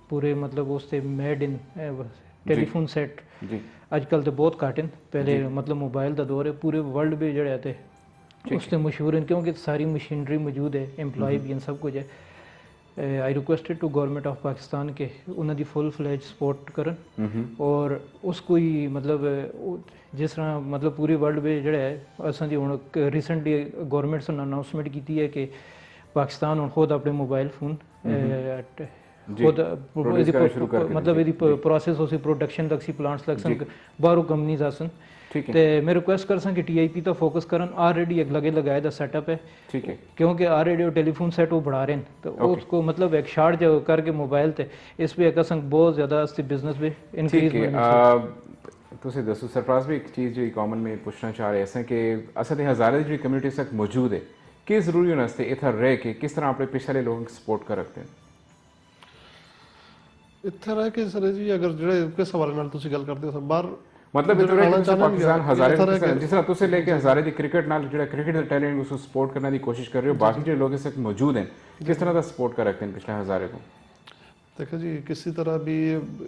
पूरे मतलब उस ते मेड इन टेलीफोन सेट अजकल तो बहुत घट हैं, पहले मतलब मोबाइल का दौर है, पूरे वर्ल्ड में जड़े थे उससे मशहूर हैं क्योंकि सारी मशीनरी मौजूद है, एम्प्लॉय भी हैं, सब कुछ है। I requested to government of Pakistan के उन्होंने फुल फ्लैज सपोर्ट करन और उसको ही मतलब जिस तरह मतलब पूरे वर्ल्ड में जड़े है असां हुण रिसेंटली गवर्नमेंट ने अनाउंसमेंट की है कि पाकिस्तान हुण खुद अपने मोबाइल फोन खुद मतलब यदि प्रोसेस हो सी प्रोडक्शन तक सी प्लांट्स तक सन बाहरों कंपनीज आसन ते मैं रिक्वेस्ट कर सन कि TIP तो फोकस करन, ऑलरेडी एक लगे लगाए दा सेटअप है, ठीक है, क्योंकि ऑलरेडी वो टेलीफोन सेट वो बढ़ा रहे हैं तो उसको मतलब एक शार्ट जो करके मोबाइल ते इस पे एक असंग बहुत ज़्यादा इससे बिजनेस भी इंक्रीज ਤੁਸੀਂ ਦੱਸੋ ਸਰਫਰਾਜ਼ ਵੀ ਇੱਕ ਚੀਜ਼ ਜਿਹੜੀ ਕਾਮਨ ਮੈਂ ਪੁੱਛਣਾ ਚਾਹ ਰਿਹਾ ਸੀ ਕਿ ਅਸਲ ਦੇ ਹਜ਼ਾਰੇ ਜਿਹੜੀ ਕਮਿਊਨਿਟੀ ਤੱਕ ਮੌਜੂਦ ਹੈ ਕਿ ਜ਼ਰੂਰੀ ਹੋਣਾ ਸੀ ਇੱਥੇ ਰਹਿ ਕੇ ਕਿਸ ਤਰ੍ਹਾਂ ਆਪਣੇ ਪਿਛਲੇ ਲੋਕਾਂ ਨੂੰ ਸਪੋਰਟ ਕਰ ਰੱਖਦੇ ਹਨ ਇੱਥੇ ਰਹਿ ਕੇ ਸਰ ਜੀ ਅਗਰ ਜਿਹੜੇ ਕਿਸ ਹਵਾਲੇ ਨਾਲ ਤੁਸੀਂ ਗੱਲ ਕਰਦੇ ਹੋ ਸਰ ਬਾਹਰ मतलब पाकिस्तान हजारे जिस तरह तुसे लेके हजारे दी क्रिकेट नाल जो क्रिकेट का टैलेंट उसको सपोर्ट करने की कोशिश कर रहे हो, बाकी जो लोग इस वक्त मौजूद हैं किस तरह का सपोर्ट कर रखते हैं पिछले हजारे को? देखो जी किसी तरह भी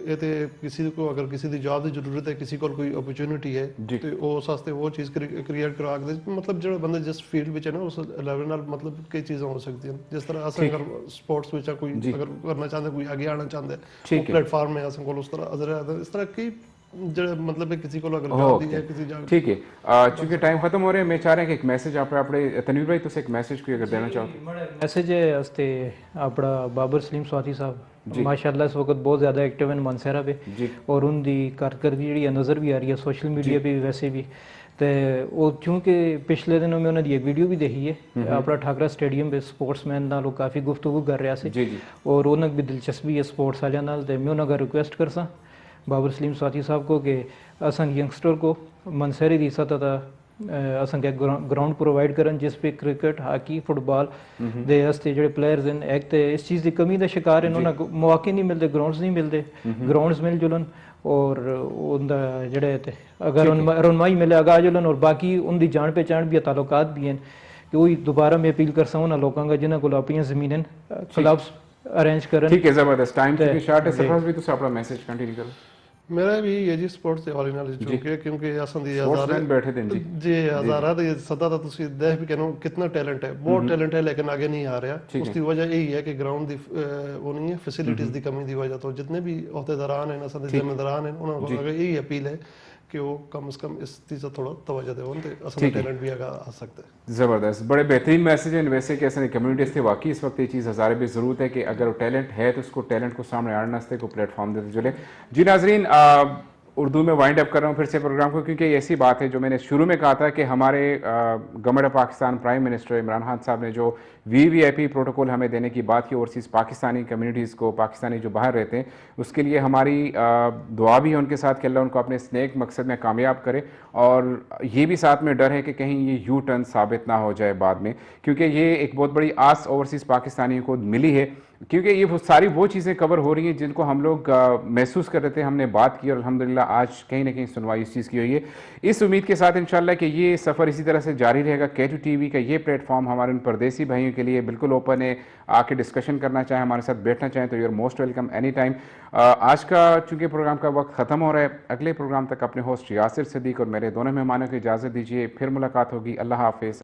ये तो किसी को अगर किसी की जॉब की जरूरत है, किसी को कोई अपॉर्चुनिटी है तो उस वास्ते वो चीज़ क्रिएट करा के मतलब जो बंदे जिस फील्ड में है ना उस लेवल नाल मतलब कई चीज़ें हो सकती हैं। जिस तरह अस अगर स्पोर्ट्स में कोई अगर करना चाहते कोई आगे आना चाहते हैं प्लेटफॉर्म है अस को उस तरह इस तरह की मतलब किसी को अगर है किसी ठीक है। चूंकि टाइम खत्म हो रहा है मैं चाह रहा हूं कि एक मैसेज आप अपने तनवीर भाई तुसे एक मैसेज कोई अगर देना चाहो मैसेज है हस्ते अपना बाबर सलीम स्वाति साहब माशाल्लाह इस वक्त बहुत ज़्यादा एक्टिव हैं मानसरा पे और उनकी कारकर्दगी जी नज़र भी आ रही है सोशल मीडिया पे भी वैसे भी तो वो चूँकि पिछले दिनों में उन्होंने एक वीडियो भी देखी है अपना ठाकरा स्टेडियम पे स्पोर्ट्समैन नाल काफ़ी गुफ्तगू कर रहा है और उन्हें भी दिलचस्पी है स्पोर्ट्स वाले नाल तो मैं उन्हें रिक्वेस्ट कर सा बाबर सलीम स्वाति साहब को कि असंग यंगस्टर को मनसरी की सतह असंग ग्राउंड प्रोवाइड करन जिस पे क्रिकेट हॉकी फुटबॉल दे हस्ते जो प्लेयर्स हैं एक तो इस चीज़ की कमी का शिकार हैं उन्हें मौके नहीं मिलते ग्राउंड्स नहीं मिलते ग्राउंड्स मिल जुलन और उनका जड़े अगर रनमाई मिले आगा जुलन और बाकी उनकी जान पहचान भी ताल्लुकात भी हैं कि वही दोबारा मैं अपील कर सकूँ ना लोगों का जिन्हें को अपनी ज़मीन क्लब्स अरेंज करें। ठीक है ज़बरदस्त टाइम की शॉर्ट है सरफराज भी तुसे अपना मैसेज कंटिन्यू करो। मेरा भी ये जी स्पोर्ट्स के हवाले नाल चूंकि क्योंकि असां दी हज़ारे बैठे थे जी हज़ारा दे सदा दा तुसी देख भी कहनो कितना टैलेंट है बहुत टैलेंट है लेकिन आगे नहीं आ रहा उसकी वजह यही है कि ग्राउंड दी वो नहीं है फैसिलिटीज दी कमी दी वजह तो जितने भी अहदेदारान हैं असां दे जिम्मेदारान हैं उन्हां को यही अपील है कि वो कम से कम इस चीज़ से थोड़ा तवज्जो देवन ते असल टैलेंट भी आगे आ सकते हैं। ज़बरदस्त बड़े बेहतरीन मैसेज हैं वैसे कि ऐसे कम्युनिटीज़ थे वाकई इस वक्त ये चीज़ हज़ारे भी ज़रूरत है कि अगर वो टैलेंट है तो उसको टैलेंट को सामने आने वास्ते को प्लेटफॉर्म देते चले। जी नाजरीन उर्दू में वाइंड अप कर रहा हूँ फिर से प्रोग्राम को क्योंकि ऐसी बात है जो मैंने शुरू में कहा था कि हमारे government of Pakistan prime minister Imran Khan साहब ने जो VVIP प्रोटोकॉल हमें देने की बात की ओवरसीज़ पाकिस्तानी कम्युनिटीज़ को पाकिस्तानी जो बाहर रहते हैं उसके लिए हमारी दुआ भी है उनके साथ कि अल्लाह उनको अपने स्नेक मकसद में कामयाब करे और ये भी साथ में डर है कि कहीं ये यू टर्न साबित ना हो जाए बाद में क्योंकि ये एक बहुत बड़ी आस ओवरसीज़ पाकिस्तानियों को मिली है क्योंकि ये वो सारी वो चीज़ें कवर हो रही हैं जिनको हम लोग महसूस कर रहे थे हमने बात की और अल्हम्दुलिल्लाह आज कहीं ना कहीं सुनवाई इस चीज़ की हुई है। इस उम्मीद के साथ इंशाल्लाह कि ये सफ़र इसी तरह से जारी रहेगा। K2 TV का ये प्लेटफॉर्म हमारे उन परदेसी भाइयों के लिए बिल्कुल ओपन है, आके डिस्कशन करना चाहें हमारे साथ बैठना चाहें तो you are most welcome any time. आज का चूँकि प्रोग्राम का वक्त ख़त्म हो रहा है अगले प्रोग्राम तक अपने होस्ट यासिर सदीक और मेरे दोनों मेहमानों को इजाज़त दीजिए फिर मुलाकात होगी। अल्लाह हाफिज़।